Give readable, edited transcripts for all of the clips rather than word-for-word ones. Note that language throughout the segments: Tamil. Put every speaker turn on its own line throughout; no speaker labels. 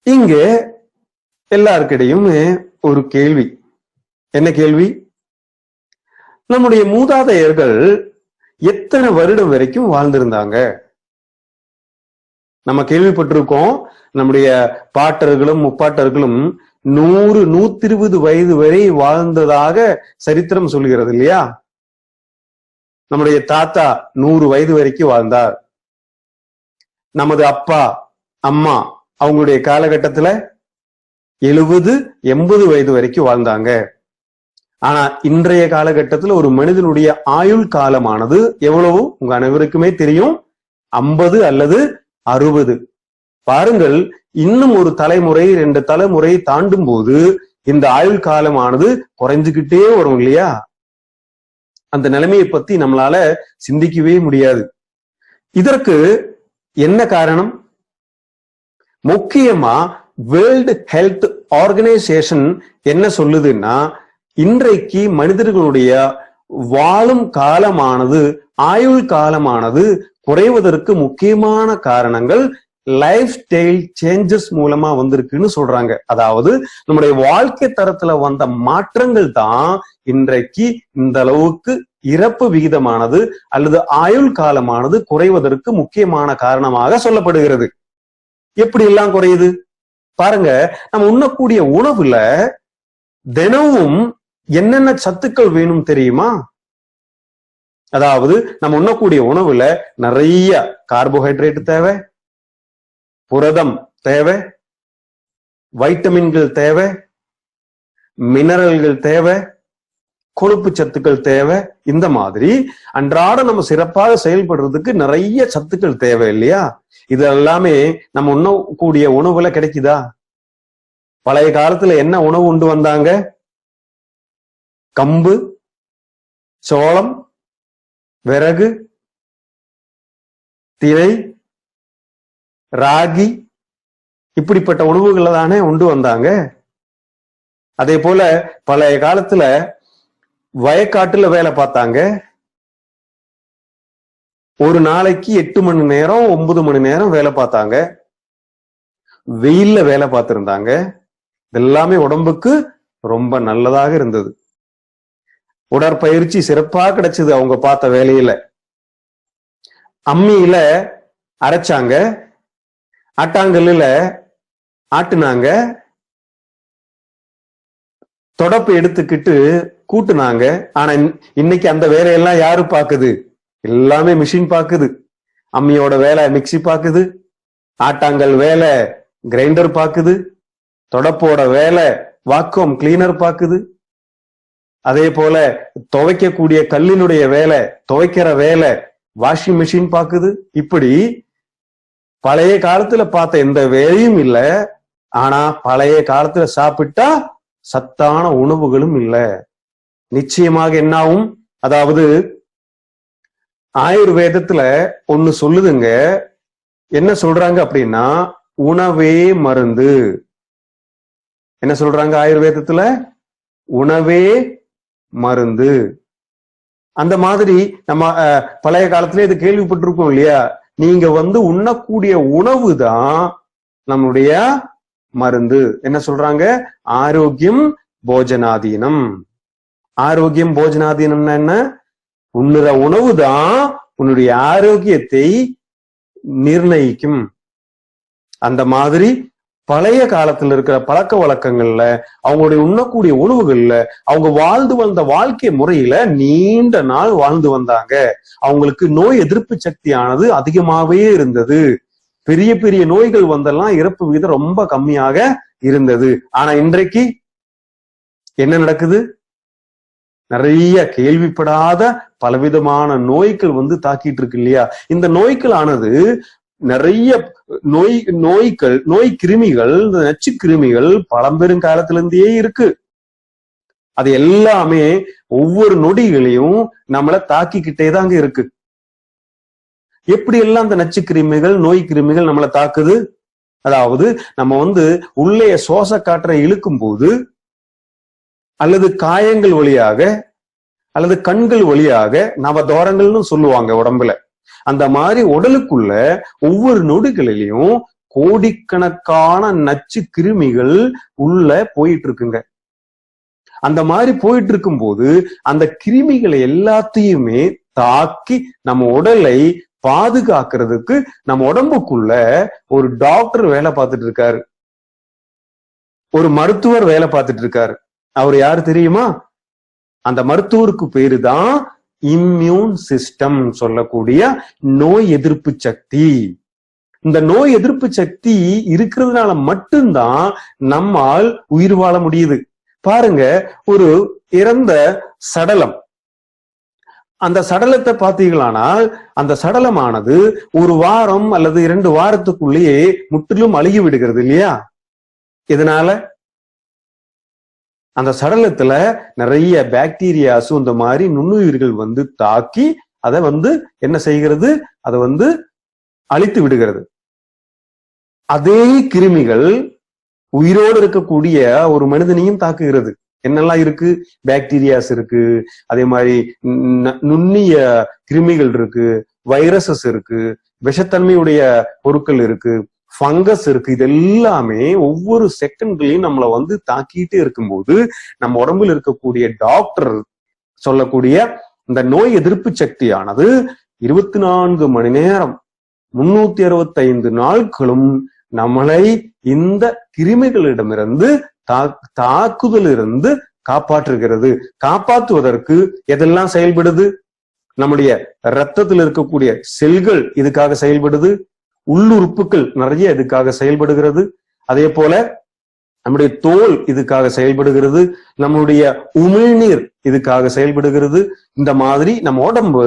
இங்க எல்லாருக்கிடையும் ஒரு கேள்வி. என்ன கேள்வி? நம்முடைய மூதாதையர்கள் எத்தனை வருடம் வரைக்கும் வாழ்ந்திருந்தாங்க? நம்ம கேள்விப்பட்டிருக்கோம், நம்முடைய பாட்டர்களும் முப்பாட்டர்களும் 100, 120 வயது வரை வாழ்ந்ததாக சரித்திரம் சொல்கிறது இல்லையா? நம்முடைய தாத்தா 100 வயது வரைக்கும் வாழ்ந்தார். நமது அப்பா அம்மா அவங்களுடைய காலகட்டத்துல 70, 80 வயது வரைக்கும் வாழ்ந்தாங்க. ஆனா இன்றைய காலகட்டத்துல ஒரு மனிதனுடைய ஆயுள் காலமானது எவ்வளவு உங்க அனைவருக்குமே தெரியும், 50 அல்லது 60. பாருங்கள், இன்னும் ஒரு தலைமுறை 2 தலைமுறை தாண்டும் போது இந்த ஆயுள் காலமானது குறைஞ்சுக்கிட்டே வரும் இல்லையா? அந்த நிலைமையை பத்தி நம்மளால சிந்திக்கவே முடியாது. இதற்கு என்ன காரணம்? முக்கியமா வேர்ல்டு ஹெல்த் ஆர்கனைசேஷன் என்ன சொல்லுதுன்னா, இன்றைக்கு மனிதர்களுடைய வாழும் காலமானது, ஆயுள் காலமானது குறைவதற்கு முக்கியமான காரணங்கள் லைஃப் ஸ்டைல் சேஞ்சஸ் மூலமா வந்திருக்குன்னு சொல்றாங்க. அதாவது நம்முடைய வாழ்க்கை தரத்துல வந்த மாற்றங்கள் தான் இன்றைக்கு இந்த அளவுக்கு இறப்பு விகிதமானது அல்லது ஆயுள் காலமானது குறைவதற்கு முக்கியமான காரணமாக சொல்லப்படுகிறது. எப்படி எல்லாம் குறையுது பாருங்க. நம்ம உண்ணக்கூடிய உணவுல தினமும் என்னென்ன சத்துக்கள் வேணும் தெரியுமா? அதாவது நம்ம உண்ணக்கூடிய உணவுல நிறைய கார்போஹைட்ரேட் தேவை, புரதம் தேவை, வைட்டமின்கள் தேவை, மினரல்கள் தேவை, கொழுப்பு சத்துக்கள் தேவை. இந்த மாதிரி அன்றாட நம்ம சிறப்பாக செயல்படுறதுக்கு நிறைய சத்துக்கள் தேவை இல்லையா? இது எல்லாமே நம்ம உண்ணக்கூடிய உணவுல கிடைக்குதா? பழைய காலத்துல என்ன உணவு உண்டு வந்தாங்க? கம்பு, சோளம், விறகு, திணை, ராகி, இப்படிப்பட்ட உணவுகளை தானே உண்டு வந்தாங்க. அதே போல பழைய காலத்துல வயக்காட்டுல வேலை பார்த்தாங்க. ஒரு நாளைக்கு 8 மணி நேரம் 9 மணி நேரம் வேலை பார்த்தாங்க. வெயில்ல வேலை பார்த்திருந்தாங்க. இதெல்லாமே உடம்புக்கு ரொம்ப நல்லதாக இருந்தது. உடற்பயிற்சி சிறப்பாக கிடைச்சது அவங்க பார்த்த வேலையில. அம்மியில அரைச்சாங்க, ஆட்டாங்கல்லுல ஆட்டுனாங்க, தொடப்பு எடுத்துக்கிட்டு கூட்டுனாங்க. ஆனா இன்னைக்கு அந்த வேலையெல்லாம் யாரு பாக்குது? எல்லாமே மிஷின் பாக்குது. அம்மியோட வேலை மிக்சி பாக்குது, ஆட்டாங்கல் வேலை கிரைண்டர் பாக்குது, தொடப்போட வேலை வாக்யூம் கிளீனர் பாக்குது. அதே போல துவைக்கக்கூடிய கல்லினுடைய வேலை, துவைக்கிற வேலை வாஷிங் மிஷின் பாக்குது. இப்படி பழைய காலத்துல பார்த்த எந்த வேலையும் இல்லை. ஆனா பழைய காலத்துல சாப்பிட்டா சத்தான உணவுகளும் இல்லை. நிச்சயமாக என்னாகும்? அதாவது ஆயுர்வேதத்துல ஒண்ணு சொல்லுதுங்க. என்ன சொல்றாங்க அப்படின்னா, உணவே மருந்து. என்ன சொல்றாங்க ஆயுர்வேதத்துல? உணவே மருந்து. அந்த மாதிரி நம்ம பழைய காலத்துல இது கேள்விப்பட்டிருக்கோம் இல்லையா? நீங்க உண்ணக்கூடிய உணவு தான் நம்முடைய மருந்து. என்ன சொல்றாங்க? ஆரோக்கியம் போஜனாதீனம். ஆரோக்கியம் போஜனாதீனம்னா என்ன? உண்ணுற உணவு தான் உன்னுடைய ஆரோக்கியத்தை நிர்ணயிக்கும். அந்த மாதிரி பழைய காலத்துல இருக்கிற பழக்க வழக்கங்கள்ல, அவங்களுடைய உண்ணக்கூடிய உணவுகள்ல, அவங்க வாழ்ந்து வந்த வாழ்க்கை முறையில நீண்ட நாள் வாழ்ந்து வந்தாங்க. அவங்களுக்கு நோய் எதிர்ப்பு சக்தியானது அதிகமாவே இருந்தது. பெரிய பெரிய நோய்கள் வந்தெல்லாம் இறப்பு விகிதம் ரொம்ப கம்மியாக இருந்தது. ஆனா இன்றைக்கு என்ன நடக்குது? நிறைய கேள்விப்படாத பலவிதமான நோய்கள் தாக்கிட்டு இருக்கு இல்லையா? இந்த நோய்கள் ஆனது நிறைய நோய் கிருமிகள், நச்சு கிருமிகள் பழம்பெருங்காலத்திலிருந்தே இருக்கு. அது எல்லாமே ஒவ்வொரு நொடிகளையும் நம்மளை தாக்கிக்கிட்டே தாங்க இருக்கு. எப்படி எல்லாம் அந்த நச்சு கிருமிகள், நோய் கிருமிகள் நம்மளை தாக்குது? அதாவது நம்ம உள்ளே சுவாச காற்றை இழுக்கும் போது, அல்லது காயங்கள் வழியாக, அல்லது கண்கள் வழியாக, நவதோரங்கள்னு சொல்லுவாங்க உடம்புல. அந்த மாதிரி உடலுக்குள்ள ஒவ்வொரு நொடிகளிலையும் கோடிக்கணக்கான நச்சு கிருமிகள் உள்ள போயிட்டு இருக்குங்க. அந்த மாதிரி போயிட்டு இருக்கும் போது அந்த கிருமிகளை எல்லாத்தையுமே தாக்கி நம்ம உடலை பாதுகாக்கிறதுக்கு நம்ம உடம்புக்குள்ள ஒரு டாக்டர் வேலை பார்த்துட்டு இருக்காரு, ஒரு மருத்துவர் வேலை பார்த்துட்டு இருக்காரு. அவர் யாரு தெரியுமா? அந்த மருத்துவருக்கு பேரு தான் இம்யூன் சிஸ்டம் சொல்லக்கூடிய நோய் எதிர்ப்பு சக்தி. இந்த நோய் எதிர்ப்பு சக்தி இருக்கிறதுனால மட்டும்தான் நம்மால் உயிர் வாழ முடியுது. பாருங்க, ஒரு இறந்த சடலம், அந்த சடலத்தை பார்த்தீங்களானால் அந்த சடலமானது ஒரு வாரம் அல்லது 2 வாரத்துக்குள்ளேயே முற்றிலும் அழுகி விடுகிறது இல்லையா? இதனால அந்த சடலத்துல நிறைய பாக்டீரியாஸ் இந்த மாதிரி நுண்ணுயிர்கள் வந்து தாக்கி அதை வந்து என்ன செய்கிறது, அதை வந்து அழித்து விடுகிறது. அதே கிருமிகள் உயிரோடு இருக்கக்கூடிய ஒரு மனிதனையும் தாக்குகிறது. என்னெல்லாம் இருக்கு? பாக்டீரியாஸ் இருக்கு, அதே மாதிரி நுண்ணிய கிருமிகள் இருக்கு, வைரசஸ் இருக்கு, விஷத்தன்மையுடைய பொருட்கள் இருக்கு, ஃபங்கஸ் இருக்கு. இது எல்லாமே ஒவ்வொரு செகண்ட்லயும் நம்மளை வந்து தாக்கிட்டே இருக்கும்போது நம்ம உடம்புல இருக்கக்கூடிய டாக்டர் சொல்லக்கூடிய இந்த நோய் எதிர்ப்பு சக்தியானது 24 மணி நேரம் 365 நாட்களும் நம்மளை இந்த கிருமிகளிடமிருந்து தாக்குதலிருந்து காப்பாற்றுகிறது. காப்பாற்றுவதற்கு எதெல்லாம் செயல்படுது? நம்முடைய ரத்தத்தில் இருக்கக்கூடிய செல்கள் இதுக்காக செயல்படுது, உள்ளுறுப்புகள் நிறைய இதுக்காக செயல்படுகிறது, அதே போல நம்முடைய தோல் இதுக்காக செயல்படுகிறது, நம்முடைய உமிழ்நீர் இதுக்காக செயல்படுகிறது. இந்த மாதிரி நம்ம உடம்பு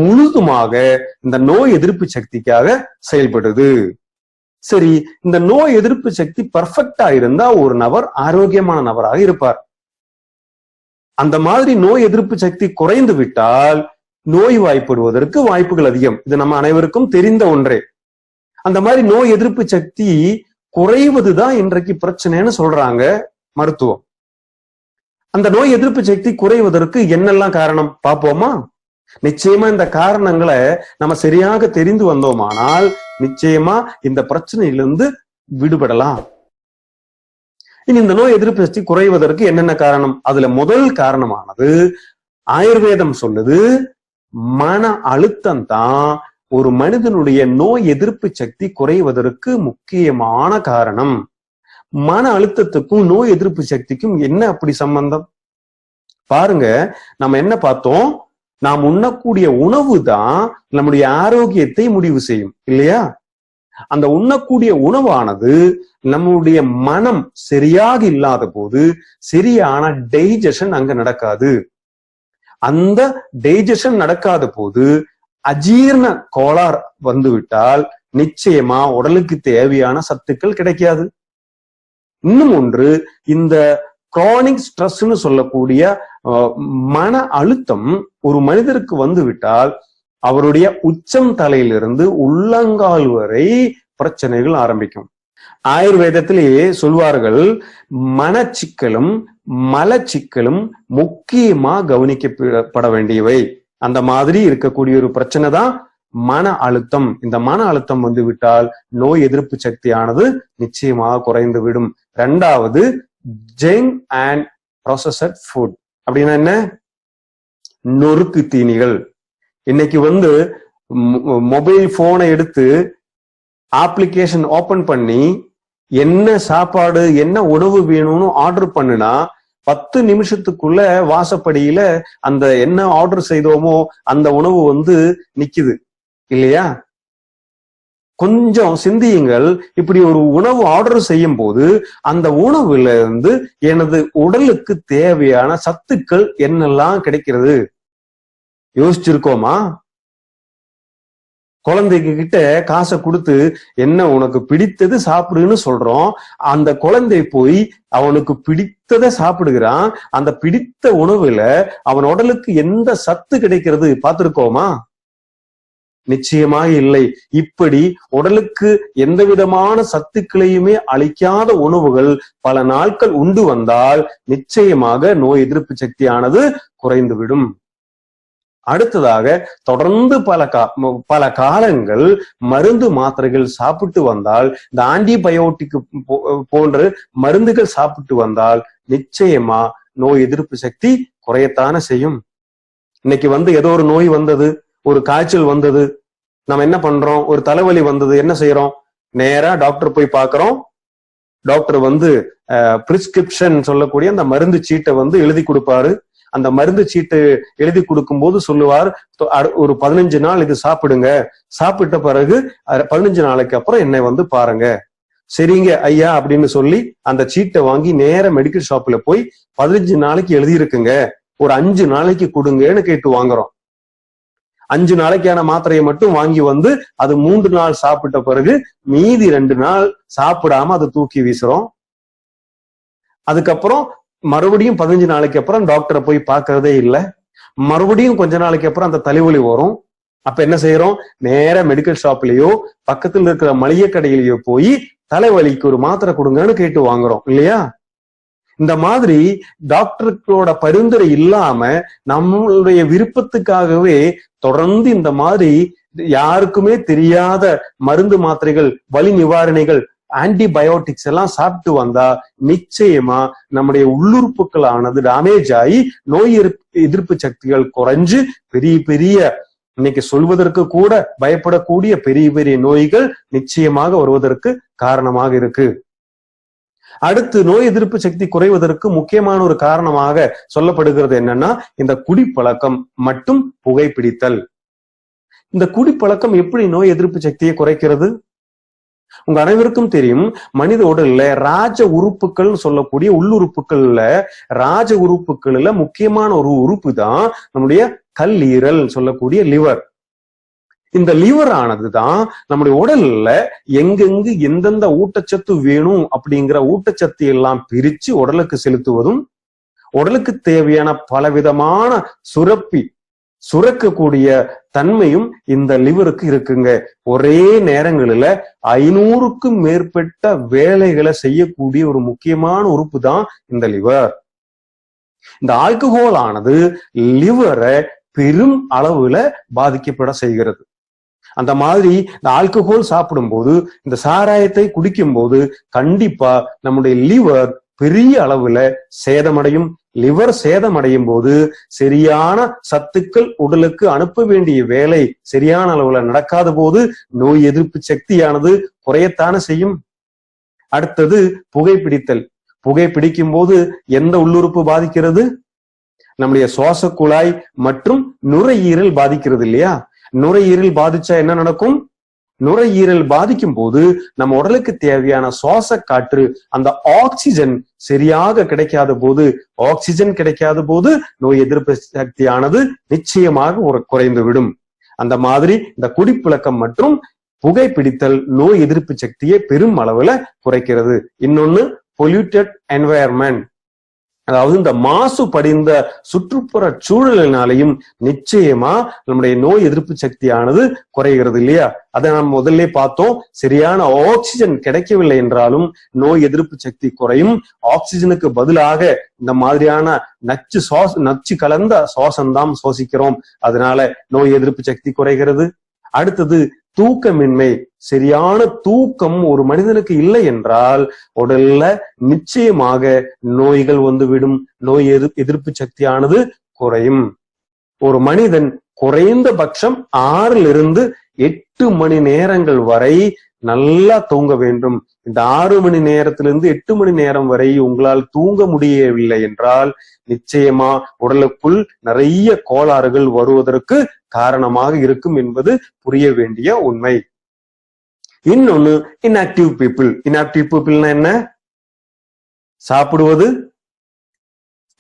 முழுதுமாக இந்த நோய் எதிர்ப்பு சக்திக்காக செயல்படுது. சரி, இந்த நோய் எதிர்ப்பு சக்தி பர்ஃபெக்டா இருந்தா ஒரு நபர் ஆரோக்கியமான நபராக இருப்பார். அந்த மாதிரி நோய் எதிர்ப்பு சக்தி குறைந்து விட்டால் நோய் வாய்ப்படுவதற்கு வாய்ப்புகள் அதிகம். இது நம்ம அனைவருக்கும் தெரிந்த ஒன்றே. அந்த மாதிரி நோய் எதிர்ப்பு சக்தி குறைவதுதான் இன்றைக்கு பிரச்சனைன்னு சொல்றாங்க மருத்துவம். அந்த நோய் எதிர்ப்பு சக்தி குறைவதற்கு என்னெல்லாம் காரணம் பார்ப்போமா? நிச்சயமா இந்த காரணங்களை நம்ம சரியாக தெரிந்து வந்தோமானால் நிச்சயமா இந்த பிரச்சனையிலிருந்து விடுபடலாம். இனி இந்த நோய் எதிர்ப்பு சக்தி குறைவதற்கு என்னென்ன காரணம்? அதுல முதல் காரணமானது ஆயுர்வேதம் சொல்லுது, மன அழுத்தம் தான் ஒரு மனிதனுடைய நோய் எதிர்ப்பு சக்தி குறைவதற்கு முக்கியமான காரணம். மன அழுத்தத்துக்கும் நோய் எதிர்ப்பு சக்திக்கும் என்ன அப்படி சம்பந்தம்? பாருங்க, நம்ம என்ன பார்த்தோம்? நாம் உண்ணக்கூடிய உணவு தான் நம்முடைய ஆரோக்கியத்தை முடிவு செய்யும் இல்லையா? அந்த உண்ணக்கூடிய உணவானது நம்முடைய மனம் சரியாக இல்லாத போது சரியான டைஜஷன் அங்க நடக்காது. அந்த டைஜஷன் நடக்காத போது அஜீரண கோளாறு வந்துவிட்டால் நிச்சயமா உடலுக்கு தேவையான சத்துக்கள் கிடைக்காது. இன்னும் ஒன்று, இந்த கிரானிக் ஸ்ட்ரெஸ்ன்னு சொல்லக்கூடிய மன அழுத்தம் ஒரு மனிதருக்கு வந்து விட்டால் அவருடைய உச்சம் தலையிலிருந்து உள்ளங்கால் வரை பிரச்சனைகள் ஆரம்பிக்கும். ஆயுர்வேதத்திலேயே சொல்வார்கள், மனச்சிக்கலும் மலச்சிக்கலும் முக்கியமா கவனிக்கப்பட வேண்டியவை. அந்த மாதிரி இருக்கக்கூடிய ஒரு பிரச்சனை தான் மன அழுத்தம். இந்த மன அழுத்தம் வந்து விட்டால் நோய் எதிர்ப்பு சக்தியானது நிச்சயமாக குறைந்து விடும். 2வது, ஜங்க் அண்ட் ப்ராசஸ்ட் ஃபுட். அப்படின்னா என்ன? நொறுக்கு தீனிகள். இன்னைக்கு வந்து மொபைல் போனை எடுத்து அப்ளிகேஷன் ஓபன் பண்ணி என்ன சாப்பாடு என்ன உணவு வேணும்னு ஆர்டர் பண்ணுனா 10 நிமிஷத்துக்குள்ள வாசப்படியில அந்த என்ன ஆர்டர் செய்தோமோ அந்த உணவு வந்து நிக்குது இல்லையா? கொஞ்சம் சிந்தியுங்கள். இப்படி ஒரு உணவு ஆர்டர் செய்யும் போது அந்த உணவுல இருந்து எனது உடலுக்கு தேவையான சத்துக்கள் என்னெல்லாம் கிடைக்கிறது யோசிச்சிருக்கோமா? குழந்தைக்கு கிட்ட காசை கொடுத்து என்ன உனக்கு பிடித்தது சாப்பிடுன்னு சொல்றோம். அந்த குழந்தை போய் அவனுக்கு பிடித்ததை சாப்பிடுகிறான். அந்த பிடித்த உணவுல அவன் உடலுக்கு எந்த சத்து கிடைக்கிறது பார்த்திருக்கோமா? நிச்சயமாக இல்லை. இப்படி உடலுக்கு எந்த விதமான சத்துக்களையுமே அளிக்காத உணவுகள் பல நாட்கள் உண்டு வந்தால் நிச்சயமாக நோய் எதிர்ப்பு சக்தியானது குறைந்துவிடும். அடுத்ததாக தொடர்ந்து பல காலங்கள் மருந்து மாத்திரைகள் சாப்பிட்டு வந்தால், இந்த ஆன்டிபயோட்டிக் போன்ற மருந்துகள் சாப்பிட்டு வந்தால் நிச்சயமா நோய் எதிர்ப்பு சக்தி குறையத்தானே செய்யும். இன்னைக்கு ஏதோ ஒரு நோய் வந்தது, ஒரு காய்ச்சல் வந்தது, நம்ம என்ன பண்றோம்? ஒரு தலைவலி வந்தது, என்ன செய்யறோம்? நேரா டாக்டர் போய் பாக்குறோம். டாக்டர் பிரிஸ்கிரிப்ஷன் சொல்லக்கூடிய அந்த மருந்து சீட்டை எழுதி கொடுப்பாரு. அந்த மருந்து சீட்டு எழுதி கொடுக்கும் போது சொல்லுவார், ஒரு 15 நாள் இது சாப்பிடுங்க, சாப்பிட்ட பிறகு 15 நாளைக்கு அப்புறம் என்னை பாருங்க. சரிங்க ஐயா அப்படின்னு சொல்லி அந்த சீட்டை வாங்கி நேர மெடிக்கல் ஷாப்ல போய் 15 நாளைக்கு எழுதி இருக்குங்க, ஒரு 5 நாளைக்கு கொடுங்கன்னு கேட்டு வாங்குறோம். 5 நாளைக்கான மாத்திரையை மட்டும் வாங்கி அது 3 நாள் சாப்பிட்ட பிறகு மீதி 2 நாள் சாப்பிடாம அதை தூக்கி வீசுறோம். அதுக்கப்புறம் மறுபடியும் 15 நாளைக்கு அப்புறம் டாக்டரை போய் பார்க்கறதே இல்லை. மறுபடியும் கொஞ்ச நாளைக்கு அப்புறம் அந்த தலைவலி வரும். அப்ப என்ன செய்யறோம்? நேர மெடிக்கல் ஷாப்லயோ பக்கத்துல இருக்கிற மளிகை கடையிலயோ போய் தலைவலிக்கு ஒரு மாத்திரை கொடுங்கன்னு கேட்டு வாங்குறோம் இல்லையா? இந்த மாதிரி டாக்டர்களோட பரிந்துரை இல்லாம நம்மளுடைய விருப்பத்துக்காகவே தொடர்ந்து இந்த மாதிரி யாருக்குமே தெரியாத மருந்து மாத்திரைகள், வலி நிவாரணிகள், ஆன்டிபயோட்டிக்ஸ் எல்லாம் சாப்பிட்டு வந்தா நிச்சயமா நம்முடைய உள்ளுறுப்புகள் ஆனது டேமேஜ் ஆகி நோய் எதிர்ப்பு சக்திகள் குறைஞ்சு பெரிய பெரிய இன்னைக்கு சொல்வதற்கு கூட பயப்படக்கூடிய பெரிய பெரிய நோய்கள் நிச்சயமாக வருவதற்கு காரணமாக இருக்கு. அடுத்து நோய் எதிர்ப்பு சக்தி குறைவதற்கு முக்கியமான ஒரு காரணமாக சொல்லப்படுகிறது என்னன்னா, இந்த குடிப்பழக்கம் மற்றும் புகைப்பிடித்தல். இந்த குடிப்பழக்கம் எப்படி நோய் எதிர்ப்பு சக்தியை குறைக்கிறது? உங்க அனைவருக்கும் தெரியும், மனித உடல்ல ராஜ உறுப்புகள் சொல்லக்கூடிய உள்ளுறுப்புகள்ல ராஜ உறுப்புகள்ல முக்கியமான ஒரு உறுப்பு தான் நம்முடைய கல்லீரல் சொல்லக்கூடிய லிவர். இந்த லிவர் ஆனதுதான் நம்முடைய உடல்ல எங்கெங்கு எந்தெந்த ஊட்டச்சத்து வேணும் அப்படிங்கிற ஊட்டச்சத்து எல்லாம் பிரிச்சு உடலுக்கு செலுத்துவதும், உடலுக்கு தேவையான பலவிதமான சுரக்கக்கூடிய தன்மையும் இந்த லிவருக்கு இருக்குங்க. ஒரே நேரங்களில 500க்கும் மேற்பட்ட வேலைகளை செய்யக்கூடிய ஒரு முக்கியமான உறுப்பு தான் இந்த லிவர். இந்த ஆல்கஹால் ஆனது லிவரை பெரும் அளவுல பாதிக்கப்பட செய்கிறது. அந்த மாதிரி இந்த ஆல்கஹால் சாப்பிடும் போது, இந்த சாராயத்தை குடிக்கும் போது கண்டிப்பா நம்முடைய லிவர் பெரிய அளவுல சேதமடையும். லிவர் சேதமடையும் போது சரியான சத்துக்கள் உடலுக்கு அனுப்ப வேண்டிய வேலை சரியான அளவுல நடக்காத போது நோய் எதிர்ப்பு சக்தியானது குறையத்தானே செய்யும். அடுத்தது புகைப்பிடித்தல். புகைப்பிடிக்கும் போது எந்த உள்ளுறுப்பு பாதிக்கிறது? நம்முடைய சுவாச குழாய் மற்றும் நுரையீரல் பாதிக்கிறது இல்லையா? நுரையீரல் பாதிச்சா என்ன நடக்கும்? நுரையீரல் பாதிக்கும் போது நம்ம உடலுக்கு தேவையான சுவாச காற்று, அந்த ஆக்சிஜன் சரியாக கிடைக்காத போது நோய் எதிர்ப்பு சக்தியானது நிச்சயமாக குறைந்து விடும். அந்த மாதிரி இந்த குடிப்பழக்கம் மற்றும் புகைப்பிடித்தல் நோய் எதிர்ப்பு சக்தியை பெரும் அளவுல குறைக்கிறது. இன்னொன்னு பொல்யூட்டட் என்வாயர்மெண்ட், அதாவது இந்த மாசு படிந்த சுற்றுப்புற சூழலினாலையும் நிச்சயமா நம்முடைய நோய் எதிர்ப்பு சக்தியானது குறைகிறது இல்லையா? அதை நாம் முதல்ல பார்த்தோம். சரியான ஆக்சிஜன் கிடைக்கவில்லை என்றாலும் நோய் எதிர்ப்பு சக்தி குறையும். ஆக்சிஜனுக்கு பதிலாக இந்த மாதிரியான நச்சு கலந்த சுவாசம்தான் சுவாசிக்கிறோம். அதனால நோய் எதிர்ப்பு சக்தி குறைகிறது. அடுத்தது தூக்கமின்மை. சரியான தூக்கம் ஒரு மனிதனுக்கு இல்லை என்றால் உடல்ல நிச்சயமாக நோய்கள் வந்துவிடும். நோய் எதிர்ப்பு சக்தியானது குறையும். ஒரு மனிதன் குறைந்தபட்சம் 6 to 8 மணி நேரங்கள் வரை நல்லா தூங்க வேண்டும். இந்த 6 மணி நேரத்திலிருந்து 8 மணி நேரம் வரை உங்களால் தூங்க முடியவில்லை என்றால் நிச்சயமா உடலுக்குள் நிறைய கோளாறுகள் வருவதற்கு காரணமாக இருக்கும் என்பது புரிய வேண்டிய உண்மை. இன்னொன்னு இன்ஆக்டிவ் பீப்புள். இன்ஆக்டிவ் பீப்புள்னா என்ன? சாப்பிடுவது,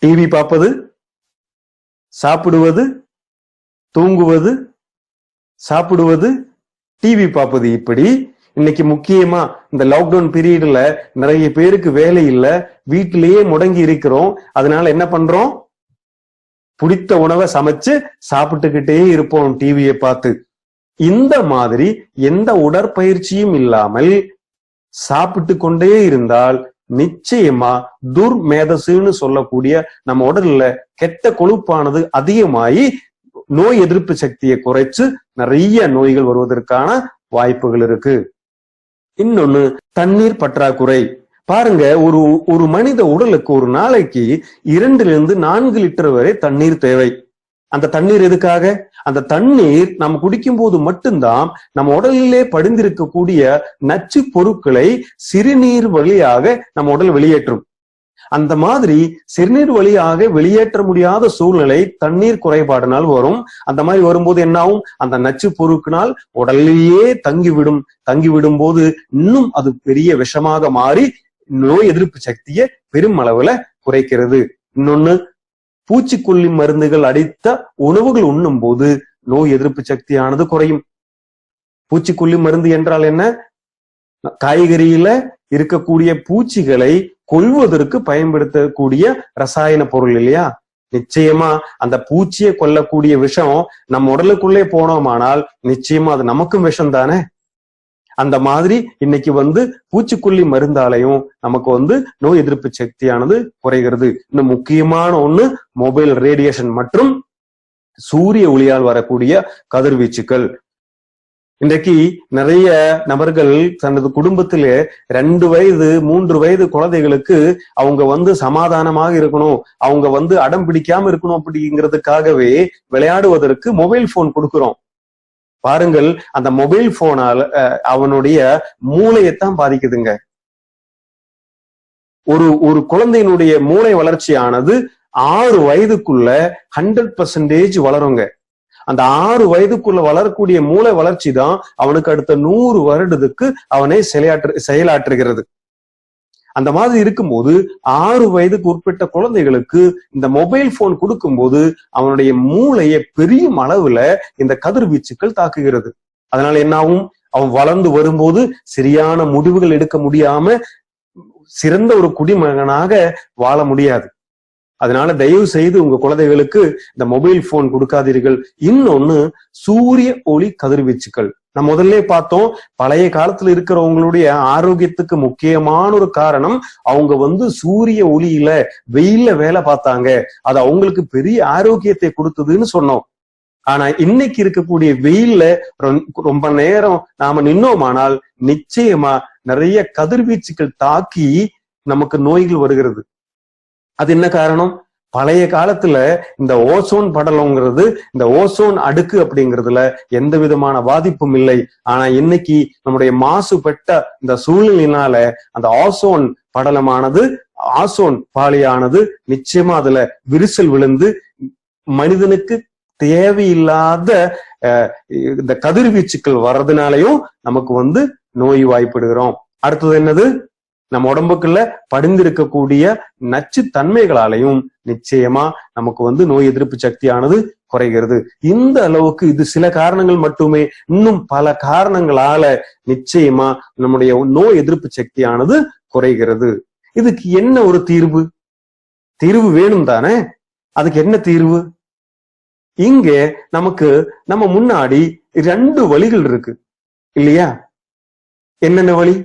டிவி பார்ப்பது, சாப்பிடுவது, தூங்குவது, சாப்பிடுவது, டிவி பார்ப்பது. இப்படி இன்னைக்கு முக்கியமா இந்த லாக்டவுன் பீரியட்ல நிறைய பேருக்கு வேலை இல்ல, வீட்டிலேயே முடங்கி இருக்கிறோம். அதனால என்ன பண்றோம்? பிடித்த உணவை சமைச்சு சாப்பிட்டுக்கிட்டே இருப்போம் டிவியை பார்த்து. இந்த மாதிரி எந்த உடற்பயிற்சியும் இல்லாமல் சாப்பிட்டு கொண்டே இருந்தால் நிச்சயமா துர்மேதசுன்னு சொல்லக்கூடிய நம்ம உடல்ல கெட்ட கொழுப்பானது அதிகமாகி நோய் எதிர்ப்பு சக்தியை குறைச்சு நிறைய நோய்கள் வருவதற்கான வாய்ப்புகள் இருக்கு. இன்னொன்னு தண்ணீர் பற்றாக்குறை. பாருங்க, ஒரு மனித உடலுக்கு ஒரு நாளைக்கு 2 to 4 லிட்டர் வரை தண்ணீர் தேவை. அந்த தண்ணீர் எதுக்காக? அந்த தண்ணீர் நம்ம குடிக்கும் போது மட்டும்தான் நம்ம உடலிலே படிந்திருக்கக்கூடிய நச்சு பொருட்களை சிறுநீர் வழியாக நம்ம உடல் வெளியேற்றும். அந்த மாதிரி சிறுநீர் வழியாக வெளியேற்ற முடியாத சூழ்நிலை தண்ணீர் குறைபாடுனால் வரும். அந்த மாதிரி வரும்போது என்ன ஆகும்? அந்த நச்சு பொருட்களினால் உடலிலேயே தங்கிவிடும் போது இன்னும் அது பெரிய விஷமாக மாறி நோய் எதிர்ப்பு சக்தியை பெரும் அளவுல குறைக்கிறது. இன்னொன்னு, பூச்சிக்கொல்லி மருந்துகள் அடித்த உணவுகள் உண்ணும் போது நோய் எதிர்ப்பு சக்தியானது குறையும். பூச்சிக்கொல்லி மருந்து என்றால் என்ன? காய்கறியில இருக்கக்கூடிய பூச்சிகளை கொல்வதற்கு பயன்படுத்தக்கூடிய ரசாயன பொருள் இல்லையா? நிச்சயமா அந்த பூச்சியை கொல்லக்கூடிய விஷம் நம்ம உடலுக்குள்ளே போனோமானால் நிச்சயமா அது நமக்கும் விஷம் தானே. அந்த மாதிரி இன்னைக்கு பூச்சிக்கொல்லி மருந்தாலையும் நமக்கு நோய் எதிர்ப்பு சக்தியானது குறைகிறது. இன்னும் முக்கியமான ஒண்ணு மொபைல் ரேடியேஷன் மற்றும் சூரிய ஒளியால் வரக்கூடிய கதிர்வீச்சுக்கள். இன்றைக்கு நிறைய நபர்கள் தனது குடும்பத்திலே 2 வயது 3 வயது குழந்தைகளுக்கு அவங்க சமாதானமாக இருக்கணும், அவங்க அடம் பிடிக்காம இருக்கணும் அப்படிங்கிறதுக்காகவே விளையாடுவதற்கு மொபைல் போன் கொடுக்கிறோம். பாருங்கள், அந்த மொபைல் போனால அவனுடைய மூளையைத்தான் பாதிக்குதுங்க. ஒரு குழந்தையினுடைய மூளை வளர்ச்சியானது 6 வயதுக்குள்ள 100% வளருங்க. அந்த 6 வயதுக்குள்ள வளரக்கூடிய மூளை வளர்ச்சி தான் அவனுக்கு அடுத்த 100 வருடத்துக்கு அவனை செயலாற்றுகிறது. அந்த மாதிரி இருக்கும்போது 6 வயதுக்கு உட்பட்ட குழந்தைகளுக்கு இந்த மொபைல் போன் கொடுக்கும்போது அவனுடைய மூளையை பெரிய அளவுல இந்த கதிர்வீச்சுக்கள் தாக்குகிறது. அதனால என்ன ஆகும்? அவன் வளர்ந்து வரும்போது சரியான முடிவுகள் எடுக்க முடியாம சிறந்த ஒரு குடிமகனாக வாழ முடியாது. அதனால தயவு செய்து உங்க குழந்தைகளுக்கு இந்த மொபைல் போன் கொடுக்காதீர்கள். இன்னொன்னு, சூரிய ஒளி கதிர்வீச்சுக்கள். நம்ம முதல்ல பார்த்தோம், பழைய காலத்துல இருக்கிறவங்களுடைய ஆரோக்கியத்துக்கு முக்கியமான ஒரு காரணம் அவங்க சூரிய ஒளியில வெயில்ல வேலை பார்த்தாங்க, அது அவங்களுக்கு பெரிய ஆரோக்கியத்தை கொடுத்ததுன்னு சொன்னோம். ஆனா இன்னைக்கு இருக்கக்கூடிய வெயில்ல ரொம்ப நேரம் நாம நின்னோமானால் நிச்சயமா நிறைய கதிர்வீச்சுக்கள் தாக்கி நமக்கு நோய்கள் வருகிறது. அது என்ன காரணம்? பழைய காலத்துல இந்த ஓசோன் படலம்ங்கிறது, இந்த ஓசோன் அடுக்கு அப்படிங்கிறதுல எந்த விதமான பாதிப்பும் இல்லை. ஆனா இன்னைக்கு நம்முடைய மாசுபட்ட இந்த சூழ்நிலையினால அந்த ஓசோன் படலமானது, ஓசோன் பாளியானது நிச்சயமா அதுல விரிசல் விழுந்து மனிதனுக்கு தேவையில்லாத இந்த கதிர்வீச்சுக்கள் வர்றதுனாலையும் நமக்கு நோய் வாய்ப்படுகிறோம். அடுத்தது என்னது? நம்ம உடம்புக்குள்ள படிந்திருக்கக்கூடிய நச்சு தன்மைகளாலையும் நிச்சயமா நமக்கு நோய் எதிர்ப்பு சக்தியானது குறைகிறது. இந்த அளவுக்கு இது சில காரணங்கள் மட்டுமே. இன்னும் பல காரணங்களால நிச்சயமா நம்முடைய நோய் எதிர்ப்பு சக்தியானது குறைகிறது. இதுக்கு என்ன ஒரு தீர்வு? தீர்வு வேணும் தானே? அதுக்கு என்ன தீர்வு? இங்கே நம்ம முன்னாடி 2 வழிகள் இருக்கு இல்லையா? என்னென்ன வழி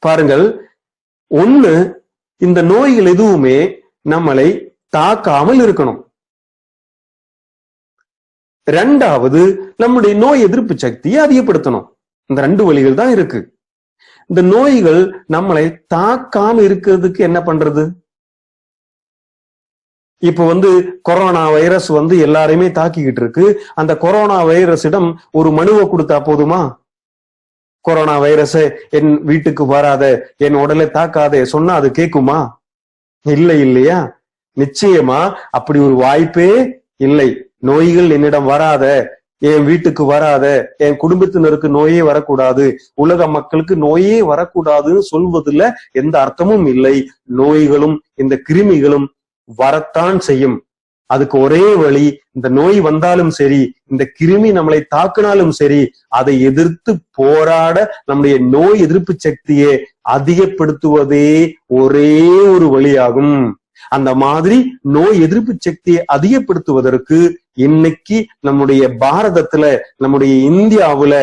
பாருங்கள். ஒண்ணு, இந்த நோய்கள் எதுவுமே நம்மளை தாக்காமல் இருக்கணும். 2வது, நம்முடைய நோய் எதிர்ப்பு சக்தியை அதிகப்படுத்தணும். இந்த 2 வழிகள் தான் இருக்கு. இந்த நோய்கள் நம்மளை தாக்காம இருக்கிறதுக்கு என்ன பண்றது? இப்ப கொரோனா வைரஸ் எல்லாரையுமே தாக்கிக்கிட்டு இருக்கு. அந்த கொரோனா வைரஸிடம் ஒரு மனுவை கொடுத்தா போதுமா? கொரோனா வைரஸ் என் வீட்டுக்கு வராத, என் உடலை தாக்காதே சொன்னா அது கேக்குமா? இல்லை இல்லையா? நிச்சயமா அப்படி ஒரு வாய்ப்பே இல்லை. நோய்கள் என்னிடம் வராத, என் வீட்டுக்கு வராத, என் குடும்பத்தினருக்கு நோயே வரக்கூடாது, உலக மக்களுக்கு நோயே வரக்கூடாதுன்னு சொல்வதில் எந்த அர்த்தமும் இல்லை. நோய்களும் இந்த கிருமிகளும் வரத்தான் செய்யும். அதுக்கு ஒரே வழி, இந்த நோய் வந்தாலும் சரி, இந்த கிருமி நம்மளை தாக்கினாலும் சரி, அதை எதிர்த்து போராட நம்முடைய நோய் எதிர்ப்பு சக்தியை அதிகப்படுத்துவதே ஒரே ஒரு வழியாகும். அந்த மாதிரி நோய் எதிர்ப்பு சக்தியை அதிகப்படுத்துவதற்கு இன்னைக்கு நம்முடைய பாரதத்துல, நம்முடைய இந்தியாவுல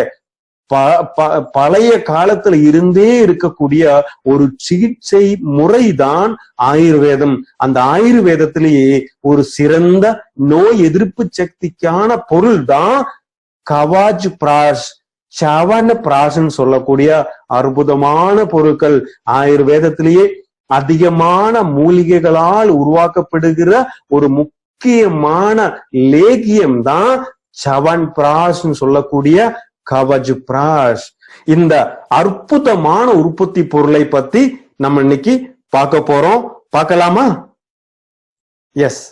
பழைய காலத்துல இருந்தே இருக்கக்கூடிய ஒரு சிகிச்சை முறைதான் ஆயுர்வேதம். அந்த ஆயுர்வேதத்திலேயே ஒரு சிறந்த நோய் எதிர்ப்பு சக்திக்கான பொருள் தான் கவாஜ் பிராஷ், சவன பிராஷ்ன்னு சொல்லக்கூடிய அற்புதமான பொருட்கள். ஆயுர்வேதத்திலேயே அதிகமான மூலிகைகளால் உருவாக்கப்படுகிற ஒரு முக்கியமான லேகியம் தான் சவன் பிராஷ்ன்னு சொல்லக்கூடிய கவஜ் பிராஷ். இந்த அற்புதமான உற்பத்தி பொருளை பத்தி நம்ம இன்னைக்கு பார்க்க போறோம். பார்க்கலாமா? எஸ்,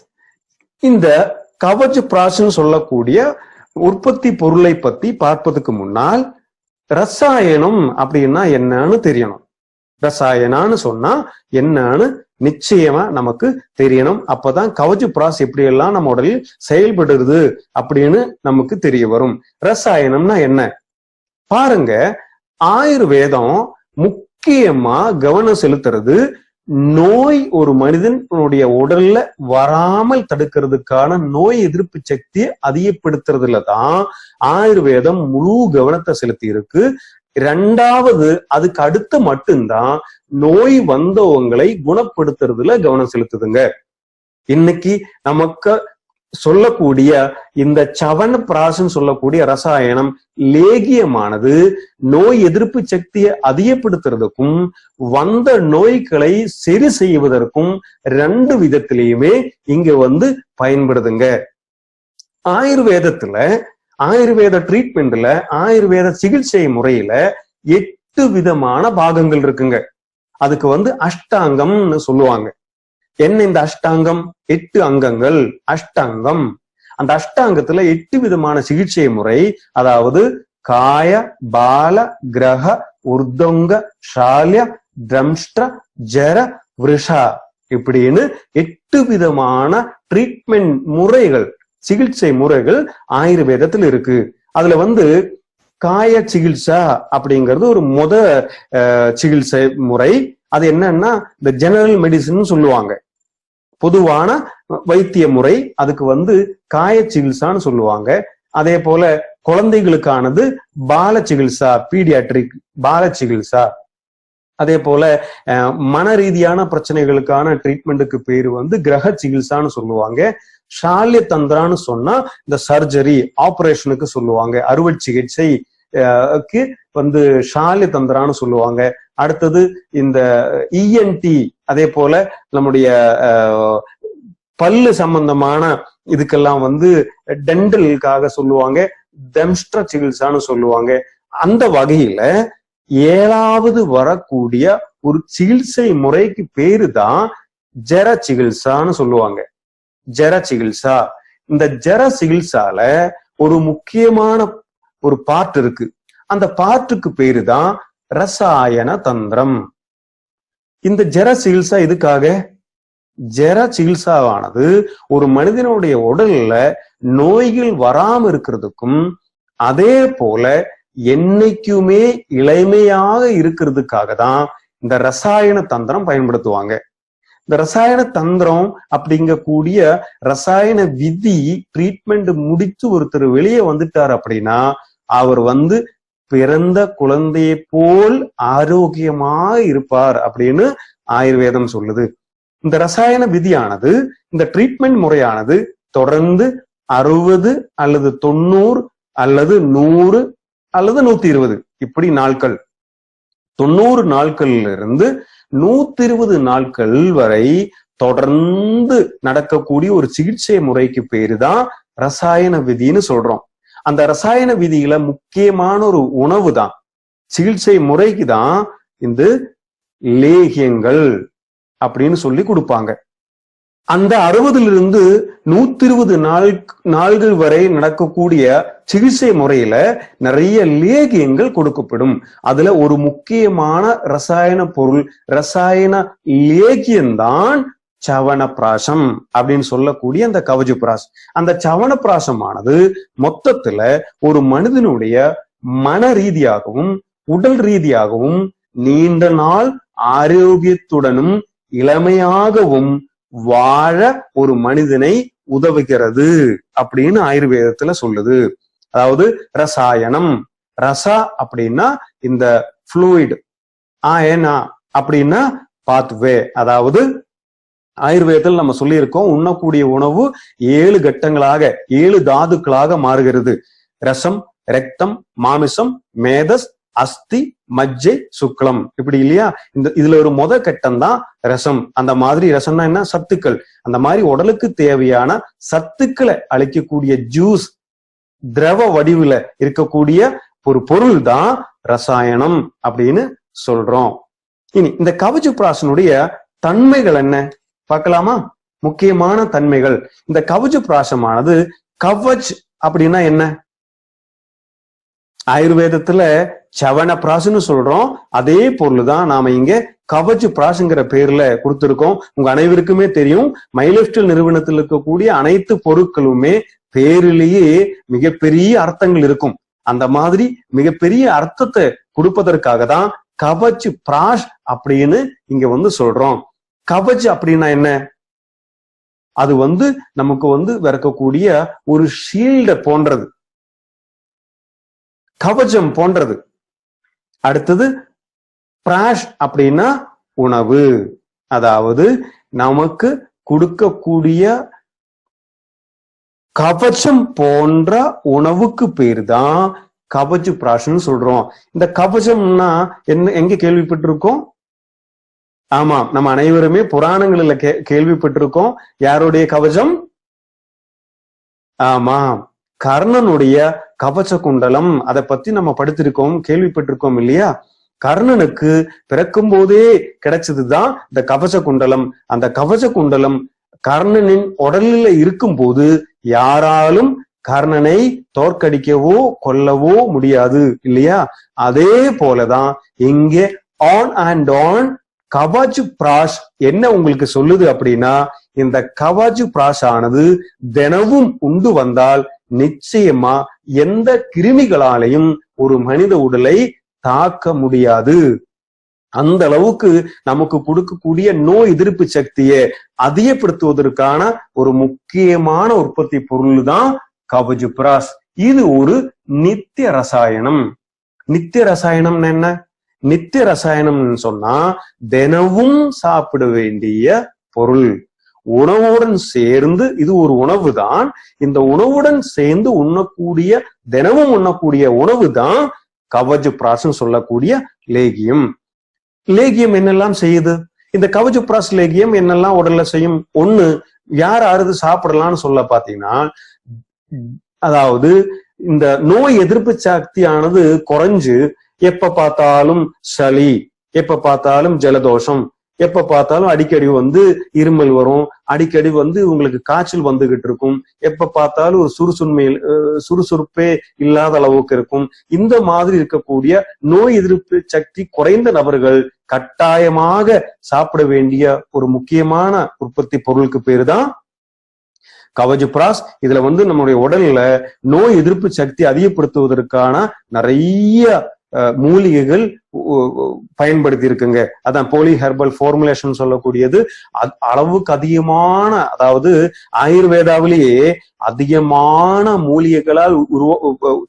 இந்த கவஜ் பிராஷ்ன்னு சொல்லக்கூடிய உற்பத்தி பொருளை பத்தி பார்ப்பதுக்கு முன்னால் ரசாயனம் அப்படின்னா என்னன்னு தெரியணும். ரசாயனான்னு சொன்னா என்னன்னு நிச்சயமா நமக்கு தெரியணும். அப்பதான் கவஜ் பிராஷ் எப்படி எல்லாம் நம்ம உடலில் செயல்படுறது அப்படின்னு நமக்கு தெரிய வரும். ரசாயனம்னா என்ன பாருங்க. ஆயுர்வேதம் முக்கியமா கவனம் செலுத்துறது நோய் ஒரு மனிதனுடைய உடல்ல வராமல் தடுக்கிறதுக்கான நோய் எதிர்ப்பு சக்தியை அதிகப்படுத்துறதுல தான் ஆயுர்வேதம் முழு கவனத்தை செலுத்தி இருக்கு. ரெண்டாவது, அதுக்கு அடுத்து மட்டும்தான் நோய் வந்தவங்களை குணப்படுத்துறதுல கவனம் செலுத்துதுங்க. இன்னைக்கு நமக்கு சொல்லக்கூடிய இந்த சவன பிராஷ்ன்னு சொல்லக்கூடிய ரசாயனம் லேகியமானது நோய் எதிர்ப்பு சக்தியை அதிகப்படுத்துறதுக்கும் வந்த நோய்களை சரி செய்வதற்கும் ரெண்டு விதத்திலையுமே இங்க பயன்படுதுங்க. ஆயுர்வேதத்துல, ஆயுர்வேத ட்ரீட்மெண்ட்ல, ஆயுர்வேத சிகிச்சை முறையில 8 விதமான பாகங்கள் இருக்குங்க. அதுக்கு அஷ்டாங்கம்னு சொல்லுவாங்க. என்ன இந்த அஷ்டாங்கம்? 8 அங்கங்கள் அஷ்டாங்கம். அந்த அஷ்டாங்கத்துல 8 விதமான சிகிச்சை முறை, அதாவது காய, பால, கிரக, உர்தங்க, ஷால்ய, த்ரம்ஷ்ட, ஜர, விருஷா இப்படின்னு 8 விதமான ட்ரீட்மெண்ட் முறைகள், சிகிச்சை முறைகள் ஆயுர்வேதத்தில் இருக்கு. அதுல காய சிகிச்சா அப்படிங்கிறது ஒரு சிகிச்சை முறை. அது என்னன்னா இந்த ஜெனரல் மெடிசின் சொல்லுவாங்க, பொதுவான வைத்திய முறை. அதுக்கு காய சிகிச்சைன்னு சொல்லுவாங்க. அதே போல குழந்தைகளுக்கானது பால சிகிச்சா, பீடியாட்ரிக் பால சிகிச்சா. அதே போல மன ரீதியான பிரச்சனைகளுக்கான ட்ரீட்மெண்ட்டுக்கு பேரு கிரக சிகிச்சைன்னு சொல்லுவாங்க. ஷால்ய தந்திரான்னு சொன்னா இந்த சர்ஜரி, ஆபரேஷனுக்கு சொல்லுவாங்க. அறுவை சிகிச்சைக்கு ஷால்ய தந்திரான்னு சொல்லுவாங்க. அடுத்தது இந்த இஎன்டி, அதே போல நம்முடைய பல்லு சம்பந்தமான இதுக்கெல்லாம் டென்டலுக்காக சொல்லுவாங்க, தம்ஷ்ட சிகிச்சைன்னு சொல்லுவாங்க. அந்த வகையில 7வது வரக்கூடிய ஒரு சிகிச்சை முறைக்கு பேரு தான் ஜர சிகிச்சைன்னு சொல்லுவாங்க. ஜர சிகிச்சா. இந்த ஜர சிகிச்சைல ஒரு முக்கியமான ஒரு பார்ட் இருக்கு. அந்த பார்ட்டுக்கு பேரு தான் ரசாயன தந்திரம். இந்த ஜர சிகிச்சை எதுக்காக? ஜர சிகிச்சையானது ஒரு மனிதனுடைய உடல்ல நோய்கள் வராம இருக்கிறதுக்கும், அதே போல என்னைக்குமே இளமையாக இருக்கிறதுக்காக தான் இந்த ரசாயன தந்திரம் பயன்படுத்துவாங்க. இந்த ரசாயன தந்திரம் அப்படிங்கக்கூடிய ரசாயன விதி ட்ரீட்மெண்ட் முடித்து ஒருத்தர் வெளியே வந்துட்டார் அப்படின்னா அவர் பிறந்த குழந்தையை போல் ஆரோக்கியமாக இருப்பார் அப்படின்னு ஆயுர்வேதம் சொல்லுது. இந்த ரசாயன விதியானது, இந்த ட்ரீட்மெண்ட் முறையானது தொடர்ந்து 60 அல்லது 90 அல்லது 100 அல்லது 120 இப்படி நாட்கள், 90 நாட்கள்ல இருந்து 120 நாட்கள் வரை தொடர்ந்து நடக்கக்கூடிய ஒரு சிகிச்சை முறைக்கு பேரு தான் ரசாயன விதின்னு சொல்றோம். அந்த ரசாயன விதியில முக்கியமான ஒரு உணவு தான், சிகிச்சை முறைக்கு தான் இந்த லேகியங்கள் அப்படின்னு சொல்லி கொடுப்பாங்க. அந்த 60லிருந்து 120 நாள்கள் வரை நடக்கக்கூடிய சிகிச்சை முறையில நிறைய லேகியங்கள் கொடுக்கப்படும். அதுல ஒரு முக்கியமான ரசாயன பொருள், ரசாயன லேகியம்தான் சவனப்பிராசம் அப்படின்னு சொல்லக்கூடிய அந்த கவஜ பிராஷ். அந்த சவனப்பிராசமானது மொத்தத்துல ஒரு மனிதனுடைய மன ரீதியாகவும் உடல் ரீதியாகவும் நீண்ட நாள் ஆரோக்கியத்துடனும் இளமையாகவும் வாழ ஒரு மனிதனை உதவுகிறது அப்படின்னு ஆயுர்வேதத்துல சொல்லுது. அதாவது ரசாயனம் ரசா அப்படின்னா இந்த ஃப்ளூயிட், ஆயனா அப்படின்னா பாத்வே. அதாவது ஆயுர்வேதத்தில் நம்ம சொல்லி இருக்கோம், உண்ணக்கூடிய உணவு 7 கட்டங்களாக 7 தாதுக்களாக மாறுகிறது. ரசம், ரத்தம், மாமிசம், மேதஸ், அஸ்தி, மஜ்ஜை, சுக்லம், இப்படி இல்லையா? இதுல ஒரு கட்டம் தான் ரசம். அந்த மாதிரி ரசம்னா என்ன? சத்துக்கள். அந்த மாதிரி உடலுக்கு தேவையான சத்துக்களை அளிக்கக்கூடிய ஜூஸ், திரவ வடிவுல இருக்கக்கூடிய ஒரு பொருள் தான் ரசாயனம் அப்படின்னு சொல்றோம். இனி இந்த கவசப்பிராசனுடைய தன்மைகள் என்ன பார்க்கலாமா? முக்கியமான தன்மைகள். இந்த கவசப்பிராசமானது, கவச் அப்படின்னா என்ன? ஆயுர்வேதத்துல சவண பிராசுன்னு சொல்றோம். அதே பொருள் தான் நாம இங்க கவச் பிராசுங்கிற பேர்ல கொடுத்திருக்கோம். உங்க அனைவருக்குமே தெரியும், மைலஸ்டைல் நிறுவனத்தில் இருக்கக்கூடிய அனைத்து பொருட்களுமே பேரிலேயே மிகப்பெரிய அர்த்தங்கள் இருக்கும். அந்த மாதிரி மிகப்பெரிய அர்த்தத்தை கொடுப்பதற்காக தான் கவச் பிராஷ் அப்படின்னு இங்க சொல்றோம். கவச் அப்படின்னா என்ன? அது நமக்கு இருக்கக்கூடிய ஒரு ஷீல்ட போன்றது, கவச்சம் போன்றது. அடுத்தது பிராஷ் அப்படின்னா உணவு. அதாவது நமக்கு கொடுக்கக்கூடிய கவச்சம் போன்ற உணவுக்கு பேர் தான் கவச் பிராஷ்னு சொல்றோம். இந்த கவச்சம்னா என்ன, எங்க கேள்விப்பட்டிருக்கோம்? ஆமா, நம்ம அனைவருமே புராணங்களில கேள்விப்பட்டிருக்கோம். யாருடைய கவச்சம்? ஆமா, கர்ணனுடைய கவச்ச குண்டலம். அதை பத்தி நம்ம படித்திருக்கோம், கேள்விப்பட்டிருக்கோம் இல்லையா? கர்ணனுக்கு பிறக்கும் போதே கிடைச்சதுதான் இந்த கவச்ச குண்டலம். அந்த கவச்ச குண்டலம் கர்ணனின் உடலில் இருக்கும் போது யாராலும் கர்ணனை தோற்கடிக்கவோ கொல்லவோ முடியாது இல்லையா? அதே போலதான் இங்கே ஆன் அண்ட் ஆன் கவச் பிராஷ் என்ன உங்களுக்கு சொல்லுது அப்படின்னா, இந்த கவச் பிராஷ் ஆனது தினமும் உண்டு வந்தால் நிச்சயமா எந்த கிருமிகளாலையும் ஒரு மனித உடலை தாக்க முடியாது. அந்த அளவுக்கு நமக்கு கொடுக்கக்கூடிய நோய் எதிர்ப்பு சக்தியை அதிகப்படுத்துவதற்கான ஒரு முக்கியமான உற்பத்தி பொருள் தான் கவச் பிராஷ். இது ஒரு நித்திய ரசாயனம். நித்திய ரசாயனம் என்ன? நித்திய ரசாயனம் சொன்னா தினமும் சாப்பிட வேண்டிய பொருள். உணவுடன் சேர்ந்து, இது ஒரு உணவு தான், இந்த உணவுடன் சேர்ந்து உண்ணக்கூடிய, தினமும் உண்ணக்கூடிய உணவு தான் கவச் பிராஷ் சொல்லக்கூடிய லேகியம். லேகியம் என்னெல்லாம் செய்யுது? இந்த கவச் பிராஷ் லேகியம் என்னெல்லாம் உடல்ல செய்யும்? ஒண்ணு, யாராவது சாப்பிடலாம்னு சொல்ல பாத்தீங்கன்னா, அதாவது இந்த நோய் எதிர்ப்பு சக்தியானது குறைஞ்சு எப்ப பார்த்தாலும் சளி, எப்ப பார்த்தாலும் ஜலதோஷம், எப்ப பார்த்தாலும் அடிக்கடி இருமல் வரும், அடிக்கடி உங்களுக்கு காய்ச்சல் வந்துகிட்டு இருக்கும், எப்ப பார்த்தாலும் ஒரு சுறுசுறுப்பே இல்லாத அளவுக்கு இருக்கும். இந்த மாதிரி இருக்கக்கூடிய நோய் எதிர்ப்பு சக்தி குறைந்த நபர்கள் கட்டாயமாக சாப்பிட வேண்டிய ஒரு முக்கியமான உற்பத்தி பொருளுக்கு பேரு தான் கவச் பிராஷ். இதுல நம்முடைய உடல்ல நோய் எதிர்ப்பு சக்தி அதிகப்படுத்துவதற்கான நிறைய மூலிகைகள் பயன்படுத்தி இருக்குங்க. அதான் போலி ஹெர்பல் ஃபார்முலேஷன் சொல்லக்கூடியது. அளவுக்கு அதிகமான, அதாவது ஆயுர்வேதாவிலேயே அதிகமான மூலிகைகளால்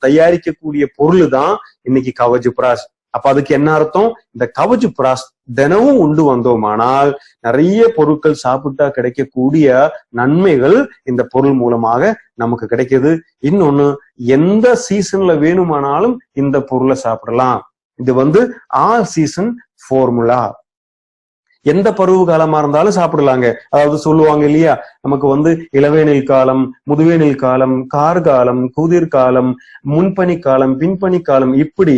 தயாரிக்கக்கூடிய பொருள் தான் இன்னைக்கு கவச் பிராஷ். அப்ப அதுக்கு என்ன அர்த்தம்? இந்த கவச் பிராஷ் தினமும் உண்டு வந்தோமானால் நிறைய பொருட்கள் சாப்பிட்டா கிடைக்கக்கூடிய நன்மைகள் இந்த பொருள் மூலமாக நமக்கு கிடைக்குது. இன்னொன்னு, எந்த சீசன்ல வேணுமானாலும் இந்த பொருளை சாப்பிடலாம். இது ஆல் சீசன் ஃபார்முலா. எந்த பருவ காலமா இருந்தாலும் சாப்பிடலாங்க. அதாவது சொல்லுவாங்க இல்லையா, நமக்கு இளவேனில் காலம், முதுவேனில் காலம், கார்காலம், குதிர்காலம், முன்பனி காலம், பின்பனி காலம், இப்படி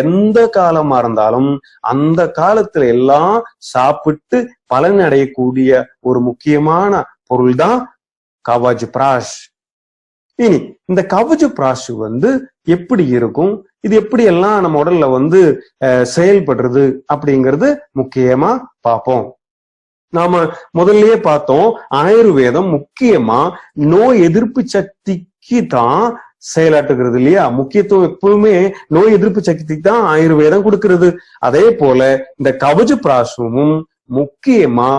எந்த காலமா இருந்தாலும் அந்த காலத்துல எல்லாம் சாப்பிட்டு பலன் அடையக்கூடிய ஒரு முக்கியமான பொருள் தான் கவச் பிராஷ். இனி இந்த கவச் பிராஷ் எப்படி இருக்கும், இது எப்படி எல்லாம் நம்ம உடல்ல செயல்படுறது அப்படிங்கிறது முக்கியமா பார்ப்போம். நாம முதல்லயே பார்த்தோம், ஆயுர்வேதம் முக்கியமா நோய் எதிர்ப்பு சக்திக்கு தான் செயலாற்றுகிறது இல்லையா? முக்கியத்துவம் எப்பவுமே நோய் எதிர்ப்பு சக்திக்கு தான் ஆயுர்வேதம் கொடுக்கிறது. அதே போல இந்த கவச் பிராஷமும் முக்கியமா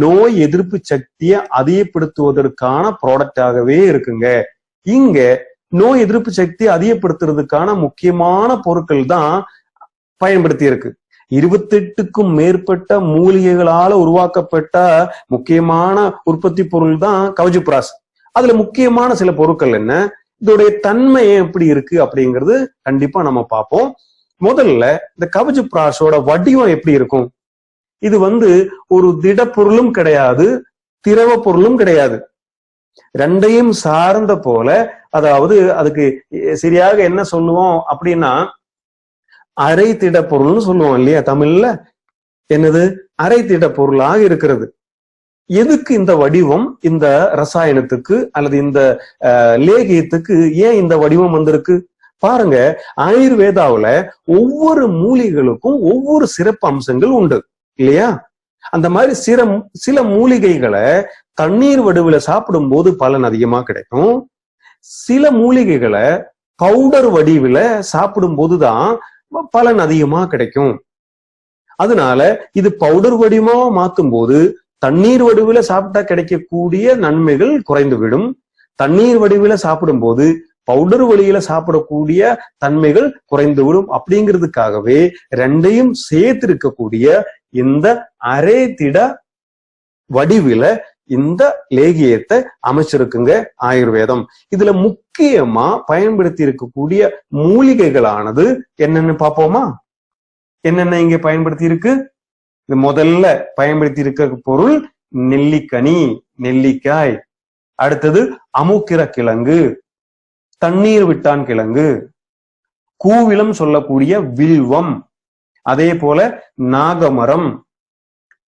நோய் எதிர்ப்பு சக்தியை அதிகப்படுத்துவதற்கான ப்ராடக்டாகவே இருக்குங்க. இங்க நோய் எதிர்ப்பு சக்தி அதிகப்படுத்துறதுக்கான முக்கியமான பொருட்கள் தான் பயன்படுத்தி இருக்கு. 28க்கும் மேற்பட்ட மூலிகைகளால உருவாக்கப்பட்ட முக்கியமான உற்பத்தி பொருள் தான் கவஜுப்ராஸ். அதுல முக்கியமான சில பொருட்கள் என்ன, இதோடைய தன்மை எப்படி இருக்கு அப்படிங்கிறது கண்டிப்பா நம்ம பார்ப்போம். முதல்ல இந்த கவஜுப்ராஸோட வடிவம் எப்படி இருக்கும்? இது ஒரு திடப்பொருளும் கிடையாது, திரவ பொருளும் கிடையாது, ரெண்டையும் சார்ந்த போல. அதாவது அதுக்கு சரியாக என்ன சொல்லுவோம் அப்படின்னா அரை திட பொருள்னு சொல்லுவோம் இல்லையா தமிழ்ல. என்னது? அரை திட பொருளாக இருக்கிறது. எதுக்கு இந்த வடிவம் இந்த ரசாயனத்துக்கு அல்லது இந்த லேகியத்துக்கு ஏன் இந்த வடிவம் வந்திருக்கு பாருங்க. ஆயுர்வேதாவுல ஒவ்வொரு மூலிகளுக்கும் ஒவ்வொரு சிறப்பு அம்சங்கள் உண்டு இல்லையா? அந்த மாதிரி சில மூலிகைகளை தண்ணீர் வடிவில சாப்பிடும் போது பலன் அதிகமா கிடைக்கும். சில மூலிகைகளை பவுடர் வடிவில சாப்பிடும் போதுதான் பலன் அதிகமா கிடைக்கும். அதனால இது பவுடர் வடிவமா மாத்தும் போது தண்ணீர் வடிவில சாப்பிட்டா கிடைக்கக்கூடிய நன்மைகள் குறைந்துவிடும். தண்ணீர் வடிவில சாப்பிடும் போது பவுடர் வழியில சாப்பிடக்கூடிய தன்மைகள் குறைந்துவிடும். அப்படிங்கிறதுக்காகவே ரெண்டையும் சேர்த்து இருக்கக்கூடிய இந்த அரை திட வடிவில இந்த லேகியத்தை அமைச்சிருக்குங்க ஆயுர்வேதம். இதுல முக்கியமா பயன்படுத்தி இருக்கக்கூடிய மூலிகைகளானது என்னன்னு பாப்போமா? என்னென்ன இங்க பயன்படுத்தி இருக்கு? இது முதல்ல பயன்படுத்தி இருக்க பொருள் நெல்லிக்கனி, நெல்லிக்காய். அடுத்தது அமுக்கிர கிழங்கு, தண்ணீர் விட்டான் கிழங்கு, கூவிலம் சொல்லக்கூடிய வில்வம், அதே போல நாகமரம்,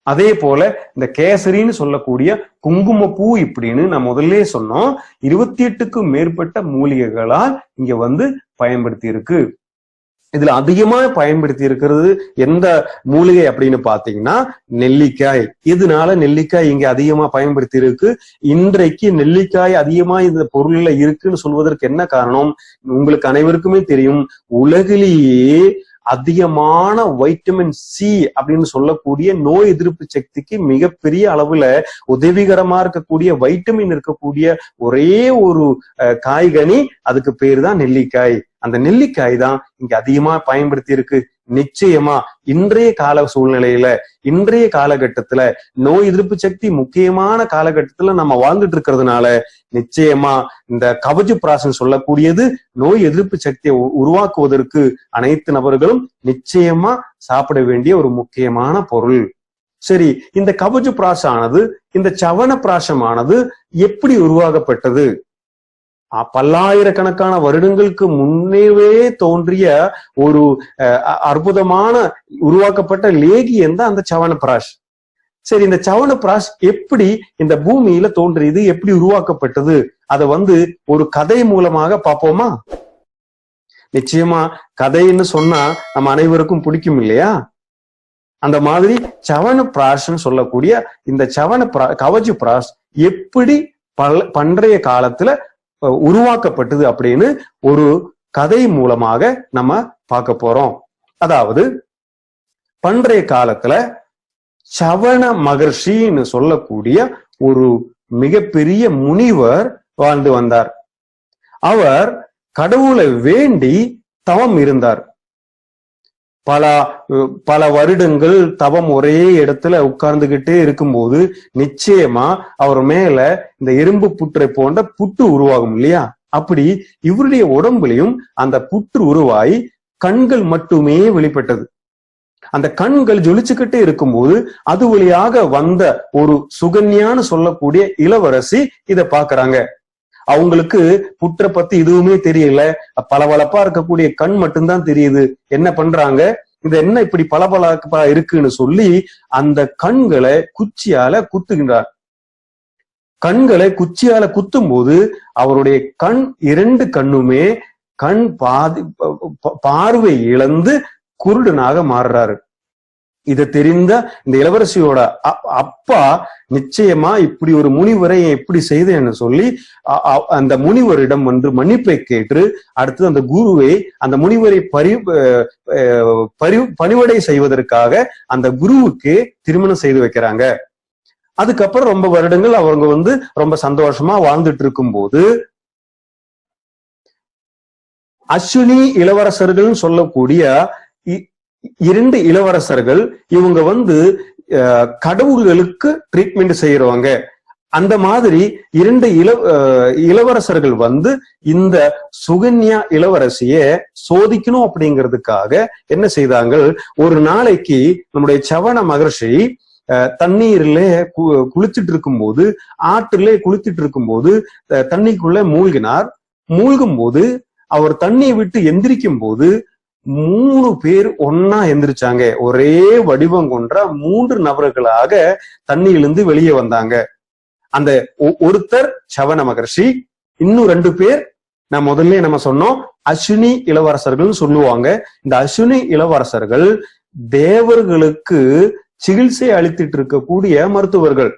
அதே போல இந்த கேசரின்னு சொல்லக்கூடிய குங்குமப்பூ. இப்படின்னு நான் முதல்ல சொன்னோம். 28க்கும் மேற்பட்ட மூலிகைகளால் இங்க பயன்படுத்தி இருக்கு. இதுல அதிகமா பயன்படுத்தி இருக்கிறது எந்த மூலிகை அப்படின்னு பாத்தீங்கன்னா நெல்லிக்காய். இதனால நெல்லிக்காய் இங்க அதிகமா பயன்படுத்தி இருக்கு. இன்றைக்கு நெல்லிக்காய் அதிகமா இந்த பொருள்ல இருக்குன்னு சொல்வதற்கு என்ன காரணம்? உங்களுக்கு அனைவருக்குமே தெரியும், உலகிலேயே அதிகமான வைட்டமின் சி அப்படின்னு சொல்லக்கூடிய நோய் எதிர்ப்பு சக்திக்கு மிகப்பெரிய அளவுல உதவிகரமா இருக்கக்கூடிய வைட்டமின் இருக்கக்கூடிய ஒரே ஒரு காய்கனி, அதுக்கு பேரு தான் நெல்லிக்காய். அந்த நெல்லிக்காய் தான் இங்க அதிகமா பயன்படுத்தி இருக்கு. நிச்சயமா இன்றைய கால சூழ்நிலையில, இன்றைய காலகட்டத்துல நோய் எதிர்ப்பு சக்தி முக்கியமான காலகட்டத்துல நம்ம வாழ்ந்துட்டு இருக்கிறதுனால நிச்சயமா இந்த கவஜுப்ராசன் சொல்லக்கூடியது நோய் எதிர்ப்பு சக்தியை உருவாக்குவதற்கு அனைத்து நபர்களும் நிச்சயமா சாப்பிட வேண்டிய ஒரு முக்கியமான பொருள். சரி, இந்த கவஜுப்ராசானது, இந்த சவனப்பிராசமானது எப்படி உருவாக்கப்பட்டது? பல்லாயிரக்கணக்கான வருடங்களுக்கு முன்னேவே தோன்றிய ஒரு அற்புதமான உருவாக்கப்பட்ட லேகியம் தான் அந்த சவனப்பிராஷ். சரி, இந்த சவனப்பிராஷ் எப்படி இந்த பூமியில தோன்றியது, எப்படி உருவாக்கப்பட்டது, அதை ஒரு கதை மூலமாக பார்ப்போமா? நிச்சயமா கதைன்னு சொன்னா நம்ம அனைவருக்கும் பிடிக்கும் இல்லையா? அந்த மாதிரி சவனப்பிராஷ்ன்னு சொல்லக்கூடிய இந்த கவஜுப்ராஷ் எப்படி பண்டைய காலத்துல உருவாக்கப்பட்டது அப்படின்னு ஒரு கதை மூலமாக நம்ம பார்க்க போறோம். அதாவது பண்டைய காலத்துல சவண மகர்ஷின்னு சொல்லக்கூடிய ஒரு மிகப்பெரிய முனிவர் வாழ்ந்து வந்தார். அவர் கடவுளை வேண்டி தவம் இருந்தார். பல வருடங்கள் தவம் ஒரே இடத்துல உட்கார்ந்துகிட்டே இருக்கும்போது நிச்சயமா அவர் மேல இந்த எறும்பு புற்றை போன்ற புற்று உருவாகும் இல்லையா? அப்படி இவருடைய உடம்புலையும் அந்த புற்று உருவாகி கண்கள் மட்டுமே வெளிப்பட்டது. அந்த கண்கள் ஜொலிச்சுக்கிட்டே இருக்கும்போது அது வழியாக வந்த ஒரு சுகன்யான்னு சொல்லக்கூடிய இளவரசி இத பாக்குறாங்க. அவங்களுக்கு புற்றை பத்தி எதுவுமே தெரியல, பளபளப்பா இருக்கக்கூடிய கண் மட்டும்தான் தெரியுது. என்ன பண்றாங்க, இது என்ன இப்படி பளபளப்பா இருக்குன்னு சொல்லி அந்த கண்களை குச்சியால குத்துகின்றார். கண்களை குச்சியால குத்தும் போது அவருடைய கண், இரண்டு கண்ணுமே பார்வை இழந்து குருடனாக மாறுறாரு. இதை தெரிந்த இந்த இளவரசியோட அப்பா நிச்சயமா இப்படி ஒரு முனிவரை எப்படி செய்தேன்னு சொல்லி அந்த முனிவரிடம் மன்னிப்பை கேட்டு அடுத்து அந்த குருவை, அந்த முனிவரை பணிவடை செய்வதற்காக அந்த குருவுக்கு திருமணம் செய்து வைக்கிறாங்க. அதுக்கப்புறம் ரொம்ப வருடங்கள் அவங்க ரொம்ப சந்தோஷமா வாழ்ந்துட்டு இருக்கும் போது அஸ்வினி இளவரசர்கள் சொல்லக்கூடிய 2 இளவரசர்கள் இவங்க வந்து கடவுள்களுக்கு ட்ரீட்மெண்ட் செய்யறவங்க. அந்த மாதிரி 2 இளவரசர்கள் வந்து இந்த சுகன்யா இளவரசிய சோதிக்கணும் அப்படிங்கிறதுக்காக என்ன செய்தாங்க, ஒரு நாளைக்கு நம்முடைய சவண மகர்ஷி தண்ணீர்ல குளிச்சுட்டு இருக்கும்போது, ஆற்றுல குளிச்சுட்டு இருக்கும்போது தண்ணிக்குள்ள மூழ்கினார். மூழ்கும் போது அவர் தண்ணியை விட்டு எந்திரிக்கும் போது 3 பேர் ஒன்னா எந்திரிச்சாங்க. ஒரே வடிவம் கொன்ற 3 நபர்களாக தண்ணியிலிருந்து வெளியே வந்தாங்க. அந்த ஒருத்தர் சவண மகர்ஷி, இன்னும் 2 பேர் நான் முதல்ல நம்ம சொன்னோம் அஸ்வினி இளவரசர்கள் சொல்லுவாங்க. இந்த அஸ்வினி இளவரசர்கள் தேவர்களுக்கு சிகிச்சை அளித்துட்டு இருக்கக்கூடிய மருத்துவர்கள்.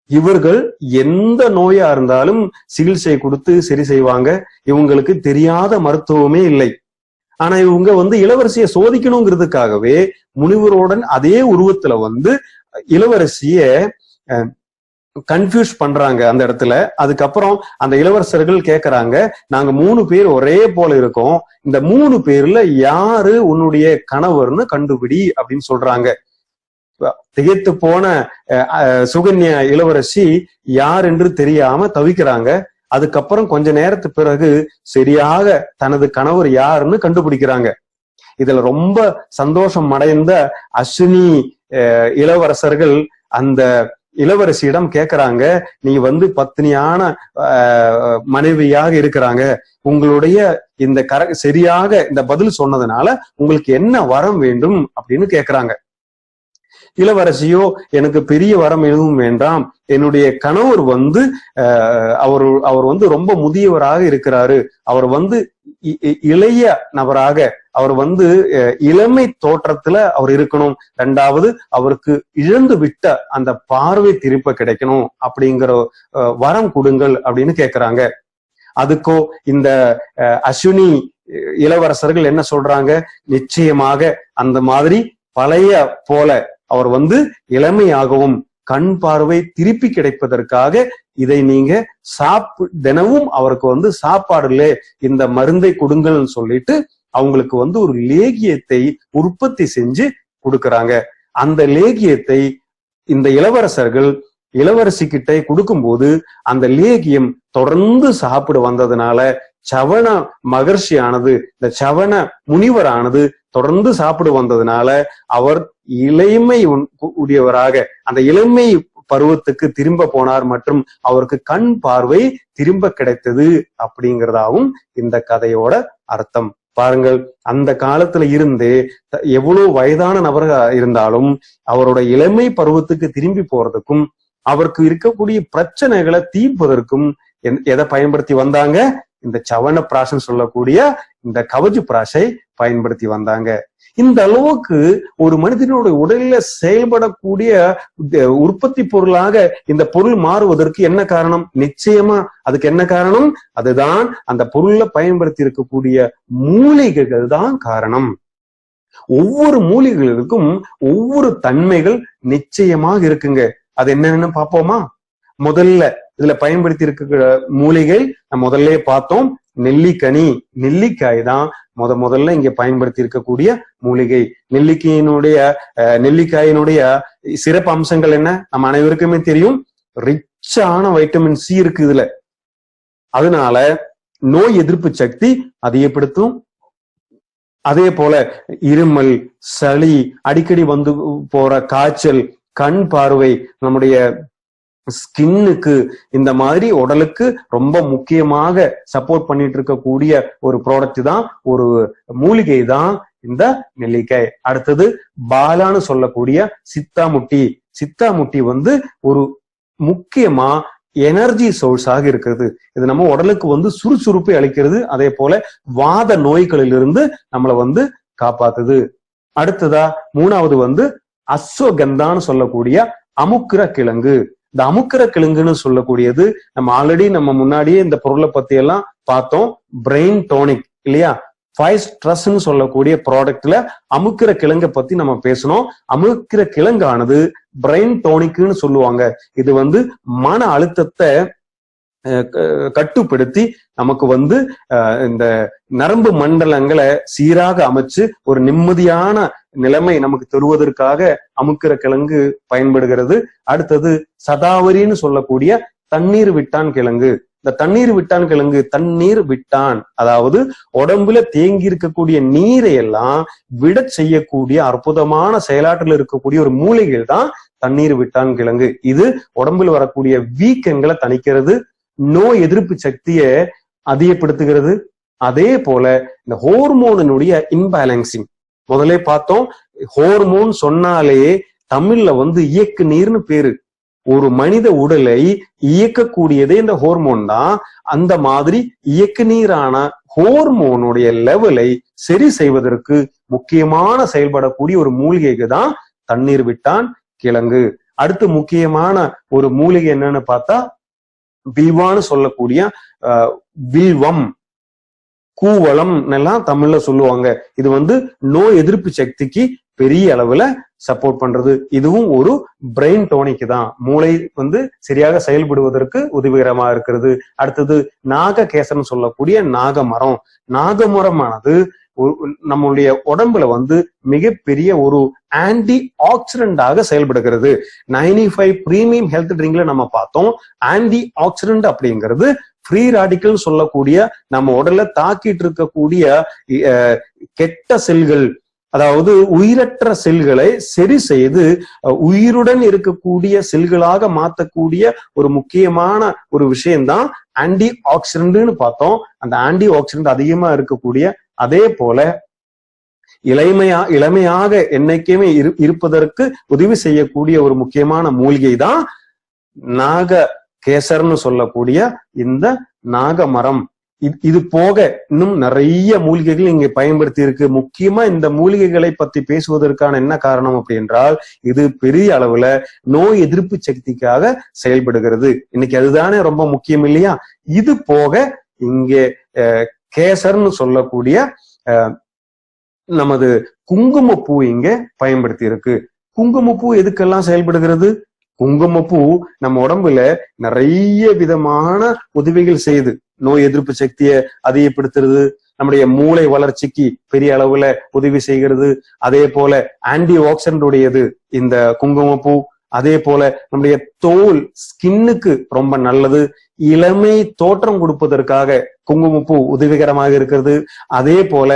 இவர்கள் எந்த நோயா இருந்தாலும் சிகிச்சை கொடுத்து சரி செய்வாங்க. இவங்களுக்கு தெரியாத மருத்துவமே இல்லை. ஆனா இவங்க வந்து இளவரசியை சோதிக்கணுங்கிறதுக்காகவே முனிவருடன் அதே உருவத்துல வந்து இளவரசிய கன்ஃபியூஸ் பண்றாங்க அந்த இடத்துல. அதுக்கப்புறம் அந்த இளவரசர்கள் கேக்குறாங்க, நாங்க 3 பேர் ஒரே போல இருக்கோம், இந்த 3 பேர்ல யாரு உன்னுடைய கணவர்னு கண்டுபிடி அப்படின்னு சொல்றாங்க. திகைத்து போன சுகன்யா இளவரசி யார் என்று தெரியாம தவிக்கிறாங்க. அதுக்கப்புறம் கொஞ்ச நேரத்து பிறகு சரியாக தனது கணவர் யாருன்னு கண்டுபிடிக்கிறாங்க. இதுல ரொம்ப சந்தோஷம் அடைந்த அஸ்வினி இளவரசர்கள் அந்த இளவரசியிடம் கேக்குறாங்க, நீ வந்து பத்னியான மனைவியாக இருக்கிறாங்க, உங்களுடைய இந்த சரியாக இந்த பதில் சொன்னதுனால உங்களுக்கு என்ன வரம் வேண்டும் அப்படின்னு கேக்குறாங்க. இளவரசியோ, எனக்கு பெரிய வரம் எதுவும் வேண்டாம், என்னுடைய கணவர் வந்து அவர் வந்து ரொம்ப முதியவராக இருக்கிறாரு, அவர் வந்து இளைய நபராக, அவர் வந்து இளமை தோற்றத்துல அவர் இருக்கணும், 2வது அவருக்கு இழந்து விட்ட அந்த பார்வை திருப்ப கிடைக்கணும், அப்படிங்கிற வரம் கொடுங்கள் அப்படின்னு கேக்குறாங்க. அதுக்கோ இந்த அஸ்வினி இளவரசர்கள் என்ன சொல்றாங்க, நிச்சயமாக அந்த மாதிரி பழைய போல அவர் வந்து இளமையாகவும் கண் பார்வை திருப்பி கிடைப்பதற்காக இதை நீங்க தினமும் அவருக்கு வந்து சாப்பாடுல இந்த மருந்தை கொடுங்கள்னு சொல்லிட்டு அவங்களுக்கு வந்து ஒரு லேகியத்தை உற்பத்தி செஞ்சு கொடுக்கறாங்க. அந்த லேகியத்தை இந்த இளவரசர்கள் இளவரசி கிட்ட கொடுக்கும்போது அந்த லேகியம் தொடர்ந்து சாப்பிட வந்ததுனால சவண மகர்ஷியானது, இந்த சவண முனிவரானது தொடர்ந்து சாப்பிட வந்ததுனால அவர் இளமை உடையவராக அந்த இளமை பருவத்துக்கு திரும்ப போனார் மற்றும் அவருக்கு கண் பார்வை திரும்ப கிடைத்தது அப்படிங்கிறதாவும் இந்த கதையோட அர்த்தம். பாருங்கள், அந்த காலத்துல இருந்து எவ்வளவு வயதான நபராக இருந்தாலும் அவரோட இளமை பருவத்துக்கு திரும்பி போறதுக்கும் அவருக்கு இருக்கக்கூடிய பிரச்சனைகளை தீர்ப்பதற்கும் எதை பயன்படுத்தி வந்தாங்க, இந்த சவண பிராசன் சொல்லக்கூடிய இந்த கவஜ பிராசை பயன்படுத்தி வந்தாங்க. இந்த அளவுக்கு ஒரு மனிதனுடைய உடலில் செயல்படக்கூடிய உற்பத்தி பொருளாக இந்த பொருள் மாறுவதற்கு என்ன காரணம்? நிச்சயமா அதுக்கு என்ன காரணம்? அதுதான் அந்த பொருள்ல பயன்படுத்தி இருக்கக்கூடிய மூலிகைகள் தான் காரணம். ஒவ்வொரு மூலிகைகளுக்கும் ஒவ்வொரு தன்மைகள் நிச்சயமாக இருக்குங்க. அது என்னன்னு பாப்போமா? முதல்ல இதுல பயன்படுத்தி இருக்க மூலிகை நம்ம முதல்ல பார்த்தோம், நெல்லிக்கனி. நெல்லிக்காய் தான் முதல்ல இங்க பயன்படுத்தி இருக்கக்கூடிய மூலிகை. நெல்லிக்காயினுடைய சிறப்பு அம்சங்கள் என்ன நம்ம அனைவருக்குமே தெரியும். ரிச்சான வைட்டமின் சி இருக்கு இதுல. அதனால நோய் எதிர்ப்பு சக்தி அதிகப்படுத்தும். அதே போல இருமல், சளி, அடிக்கடி வந்து போற காய்ச்சல், கண் பார்வை, நம்முடைய ஸ்கின்னுக்கு, இந்த மாதிரி உடலுக்கு ரொம்ப முக்கியமாக சப்போர்ட் பண்ணிட்டு இருக்கக்கூடிய ஒரு ப்ராடக்ட் தான், ஒரு மூலிகை தான் இந்த நெல்லிக்காய். அடுத்தது பாலான்னு சொல்லக்கூடிய சித்தாமுட்டி. சித்தாமுட்டி வந்து ஒரு முக்கியமா எனர்ஜி சோர்ஸ் ஆக இருக்கிறது. இது நம்ம உடலுக்கு வந்து சுறுசுறுப்பை அளிக்கிறது. அதே போல வாத நோய்களிலிருந்து நம்மளை வந்து காப்பாத்துது. அடுத்ததா 3வது வந்து அஸ்வகந்தான்னு சொல்லக்கூடிய அமுக்கிற கிழங்கு. இந்த அமுக்கிற கிழங்குன்னு சொல்லக்கூடியது நம்ம ஆல்ரெடி நம்ம முன்னாடியே இந்த பொருளை பத்தி எல்லாம் பார்த்தோம். பிரெயின் டோனிக் இல்லையா? ஃபைஸ்ட்ரஸ்ன்னு சொல்லக்கூடிய ப்ராடக்ட்ல அமுக்கிற கிழங்கை பத்தி நம்ம பேசணும். அமுக்கிற கிழங்கானது பிரெயின் டோனிக்னு சொல்லுவாங்க. இது வந்து மன அழுத்தத்தை கட்டுப்படுத்தி நமக்கு வந்து இந்த நரம்பு மண்டலங்களை சீராக அமைச்சு ஒரு நிம்மதியான நிலைமை நமக்கு தருவதற்காக அமுக்கிற கிழங்கு பயன்படுகிறது. அடுத்தது சதாவரின்னு சொல்லக்கூடிய தண்ணீர் விட்டான் கிழங்கு. இந்த தண்ணீர் விட்டான் கிழங்கு, தண்ணீர் விட்டான் அதாவது உடம்புல தேங்கி இருக்கக்கூடிய நீரை எல்லாம் விட செய்யக்கூடிய அற்புதமான செயலாற்றில் இருக்கக்கூடிய ஒரு மூலிகை தான் தண்ணீர் விட்டான் கிழங்கு. இது உடம்புல வரக்கூடிய வீக்கங்களை தணிக்கிறது, நோய் எதிர்ப்பு சக்தியை அதிகப்படுத்துகிறது. அதே போல இந்த ஹோர்மோனுடைய இன்பேலன்சிங் முதலே பார்த்தோம். ஹோர்மோன் சொன்னாலே தமிழ்ல வந்து இயக்கு நீர்னு பேரு. ஒரு மனித உடலை இயக்கக்கூடியதே இந்த ஹோர்மோன் தான். அந்த மாதிரி இயக்கு நீரான ஹோர்மோனுடைய லெவலை சரி செய்வதற்கு முக்கியமான செயல்படக்கூடிய ஒரு மூலிகைக்கு தான் தண்ணீர் விட்டான் கிழங்கு. அடுத்து முக்கியமான ஒரு மூலிகை என்னன்னு பார்த்தா வில்வான்னு சொல்லக்கூடிய வில்வம், கூவளம் எல்லாம் தமிழ்ல சொல்லுவாங்க. இது வந்து நோய் எதிர்ப்பு சக்திக்கு பெரிய அளவுல சப்போர்ட் பண்றது. இதுவும் ஒரு பிரெயின் டோனிக் தான், மூளை வந்து சரியாக செயல்படுவதற்கு உதவிகரமா இருக்கிறது. அடுத்தது நாககேசரம் சொல்லக்கூடிய நாகமரம். நாகமரமானது நம்மளுடைய உடம்புல வந்து மிகப்பெரிய ஒரு ஆன்டி ஆக்சிடென்டாக செயல்படுகிறது. 95 பிரீமியம் ஹெல்த் ட்ரிங்க்ல நம்ம பார்த்தோம். ஆன்டி ஆக்சிடென்ட் அப்படிங்கிறது ஃப்ரீ ராடிக்கல் சொல்லக்கூடிய நம்ம உடல்ல தாக்கிட்டு இருக்கக்கூடிய கெட்ட செல்கள், அதாவது உயிரற்ற செல்களை சரி செய்து உயிருடன் இருக்கக்கூடிய செல்களாக மாற்றக்கூடிய ஒரு முக்கியமான ஒரு விஷயம்தான் ஆன்டி ஆக்சிடென்ட்னு பார்த்தோம். அந்த ஆன்டி ஆக்சிடென்ட் அதிகமா இருக்கக்கூடிய, அதே போல இளமையாக என்னைக்குமே இருப்பதற்கு உதவி செய்யக்கூடிய ஒரு முக்கியமான மூலிகை தான் நாக கேசர்னு சொல்லக்கூடிய இந்த நாகமரம். இது போக இன்னும் நிறைய மூலிகைகள் இங்க பயன்படுத்தி இருக்கு. முக்கியமா இந்த மூலிகைகளை பத்தி பேசுவதற்கான என்ன காரணம் அப்படி என்றால், இது பெரிய அளவுல நோய் எதிர்ப்பு சக்திக்காக செயல்படுகிறது. இன்னைக்கு அதுதானே ரொம்ப முக்கியம் இல்லையா? இது போக இங்கே கேசர்னு சொல்லக்கூடிய நமது குங்குமப்பூ இங்க பயன்படுத்தி இருக்கு. குங்குமப்பூ எதுக்கெல்லாம் செயல்படுகிறது? குங்குமப்பூ நம்ம உடம்புல நிறைய விதமான உதவிகள் செய்யுது. நோய் எதிர்ப்பு சக்தியை அதிகப்படுத்துறது, நம்முடைய மூளை வளர்ச்சிக்கு பெரிய அளவுல உதவி செய்கிறது. அதே போல ஆன்டி ஆக்சிடென்ட் உடையது இந்த குங்குமப்பூ. அதே போல நம்முடைய தோல் ஸ்கின்னுக்கு ரொம்ப நல்லது. இளமை தோற்றம் கொடுப்பதற்காக குங்குமப்பூ உதவிகரமாக இருக்கிறது. அதே போல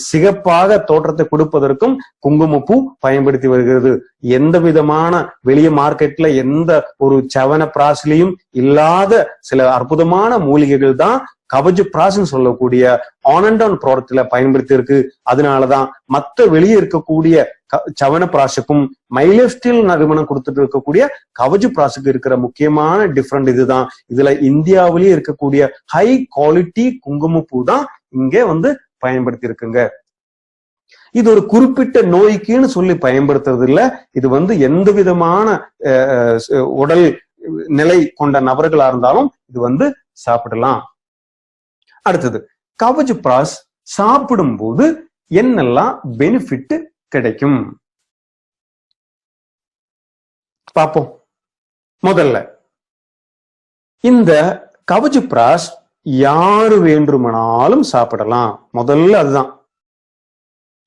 சிகப்பாக தோற்றத்தை கொடுப்பதற்கும் குங்குமப்பூ பயன்படுத்தி வருகிறது. எந்த விதமான வெளிய மார்க்கெட்ல எந்த ஒரு சவன பிராசிலையும் இல்லாத சில அற்புதமான மூலிகைகள் தான் கவஜ பிராஸ்ன்னு சொல்லக்கூடிய ஆன் அண்ட் ஆன் ப்ராடக்ட்ல பயன்படுத்தி இருக்கு. அதனாலதான் மற்ற வெளியே இருக்கக்கூடிய சவன பிராசுக்கும் மைலேஸ்டில் நிறுவனம் கொடுத்துட்டு இருக்கக்கூடிய கவஜ பிராசுக்கு இருக்கிற முக்கியமான டிஃபரெண்ட் இதுதான். இதுல இந்தியாவிலேயே இருக்கக்கூடிய ஹை குவாலிட்டி குங்குமப்பூ தான் இங்க வந்து பயன்படுத்தி இருக்குங்க. இது ஒரு குறிப்பிட்ட நோய்க்குன்னு சொல்லி பயன்படுத்துறது இல்ல. இது வந்து எந்த விதமான உடல் நிலை கொண்ட நபர்களா இருந்தாலும் இது வந்து சாப்பிடலாம். அடுத்தது கவஜ பிராஸ் சாப்பிடும் போது என்னெல்லாம் பெனிஃபிட் கிடைக்கும் பார்ப்போம். முதல்ல இந்த கவஜ பிராஸ் யாரு வேண்டுமானாலும் சாப்பிடலாம். முதல்ல அதுதான்,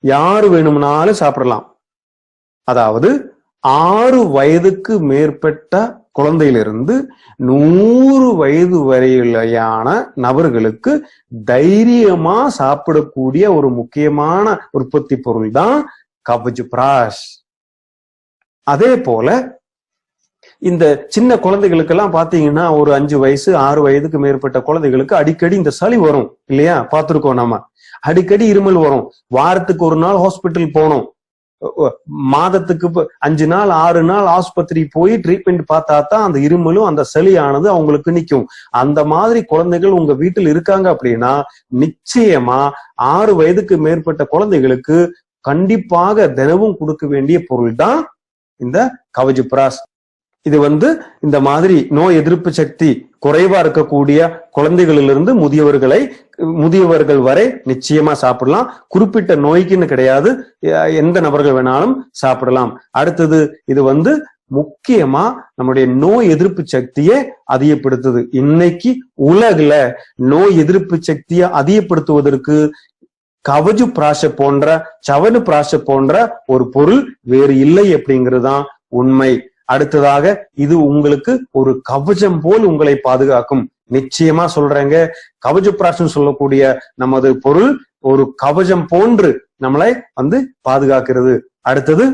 யாரு வேணும்னாலும் சாப்பிடலாம். அதாவது 6 வயதுக்கு மேற்பட்ட குழந்தையிலிருந்து 100 வயது வரையிலான நபர்களுக்கு தைரியமா சாப்பிடக்கூடிய ஒரு முக்கியமான உற்பத்தி பொருள் தான் கவஜ பிராஸ். அதே போல இந்த சின்ன குழந்தைகளுக்கெல்லாம் பாத்தீங்கன்னா ஒரு 5 வயசு 6 வயதுக்கு மேற்பட்ட குழந்தைகளுக்கு அடிக்கடி இந்த சளி வரும் இல்லையா? பார்த்திருக்கோம் நம்ம. அடிக்கடி இருமல் வரும். வாரத்துக்கு ஒரு நாள் ஹாஸ்பிட்டல் போகணும். மாதத்துக்கு 5 நாள் 6 நாள் ஆஸ்பத்திரி போய் ட்ரீட்மெண்ட் பார்த்தா தான் அந்த இருமலும் அந்த சளியானது அவங்களுக்கு நிற்கும். அந்த மாதிரி குழந்தைகள் உங்க வீட்டில் இருக்காங்க அப்படின்னா நிச்சயமா 6 வயதுக்கு மேற்பட்ட குழந்தைகளுக்கு கண்டிப்பாக தினமும் கொடுக்க வேண்டிய பொருள் தான் இந்த கவஜ பிராஸ். இது வந்து இந்த மாதிரி நோய் எதிர்ப்பு சக்தி குறைவா இருக்கக்கூடிய குழந்தைகளிலிருந்து முதியவர்கள் வரை நிச்சயமா சாப்பிடலாம். குறிப்பிட்ட நோய்க்குன்னு கிடையாது, எந்த நபர்கள் வேணாலும் சாப்பிடலாம். அடுத்தது இது வந்து முக்கியமா நம்முடைய நோய் எதிர்ப்பு சக்தியை அதிகப்படுத்துது. இன்னைக்கு உலகுல நோய் எதிர்ப்பு சக்தியை அதிகப்படுத்துவதற்கு கவஜு பிராஷ போன்ற சவனு பிராஷ போன்ற ஒரு பொருள் வேறு இல்லை அப்படிங்கிறதுதான் உண்மை. அடுத்ததாக இது உங்களுக்கு ஒரு கவசம் போல் உங்களை பாதுகாக்கும். நிச்சயமா சொல்றேங்க, கவஜ பிராஷம் சொல்லக்கூடிய நமது பொருள் ஒரு கவசம் போன்று நம்மளை பாதுகாக்கிறது. அடுத்தது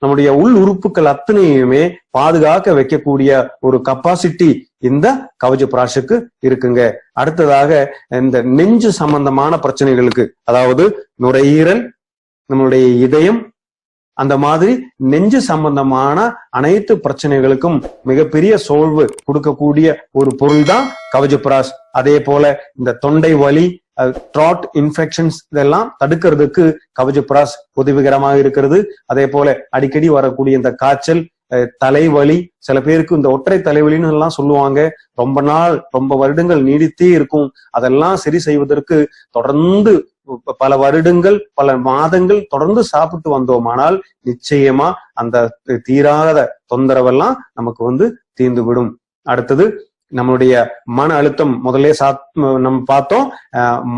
நம்முடைய உள் உறுப்புகள் அத்தனையுமே பாதுகாக்க வைக்கக்கூடிய ஒரு கப்பாசிட்டி இந்த கவஜ பிராஷுக்கு இருக்குங்க. அடுத்ததாக இந்த நெஞ்சு சம்பந்தமான பிரச்சனைகளுக்கு, அதாவது நுரையீரல், நம்மளுடைய இதயம், அந்த மாதிரி நெஞ்சு சம்பந்தமான அனைத்து பிரச்சனைகளுக்கும் மிகப்பெரிய சோல்வு கொடுக்கக்கூடிய ஒரு பொருள் தான் கவஜ பிராஷ். அதே போல இந்த தொண்டை வலி, த்ராட் இன்ஃபெக்ஷன்ஸ் இதெல்லாம் தடுக்கிறதுக்கு கவஜ பிராஷ் உதவிகரமாக இருக்கிறது. அதே போல அடிக்கடி வரக்கூடிய இந்த காய்ச்சல், தலைவலி, சில பேருக்கு இந்த ஒற்றை தலைவலின்னு எல்லாம் சொல்லுவாங்க, ரொம்ப வருடங்கள் நீடித்தே இருக்கும். அதெல்லாம் சரி செய்வதற்கு தொடர்ந்து பல வருடங்கள், பல மாதங்கள் தொடர்ந்து சாப்பிட்டு வந்தோமானால் நிச்சயமா அந்த தீராத தொந்தரவெல்லாம் நமக்கு தீர்ந்து விடும். அடுத்தது நம்மளுடைய மன அழுத்தம், முதல்ல நம்ம பார்த்தோம்,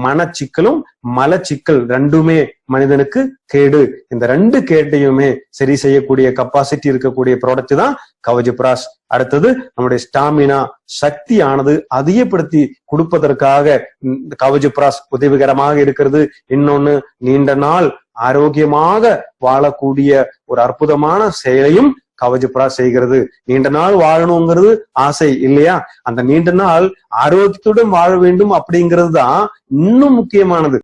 மனச்சிக்கலும் மலச்சிக்கல் ரெண்டுமே மனிதனுக்கு கேடு. இந்த ரெண்டு கேட்டையுமே சரி செய்யக்கூடிய கப்பாசிட்டி இருக்கக்கூடிய ப்ராடக்ட் தான் கவஜ பிராஷ். அடுத்தது நம்முடைய ஸ்டாமினா, சக்தியானது அதிகப்படுத்தி கொடுப்பதற்காக கவஜ பிராஷ் உதவிகரமாக இருக்கிறது. இன்னொன்னு, நீண்ட நாள் ஆரோக்கியமாக வாழக்கூடிய ஒரு அற்புதமான செயலையும் கவஜ பிராஷ் செய்கிறது. நீண்ட நாள் வாழணுங்கிறது ஆசை இல்லையா? அந்த நீண்ட நாள் ஆரோக்கியத்துடன் வாழ வேண்டும் அப்படிங்கிறது தான் இன்னும் முக்கியமானது.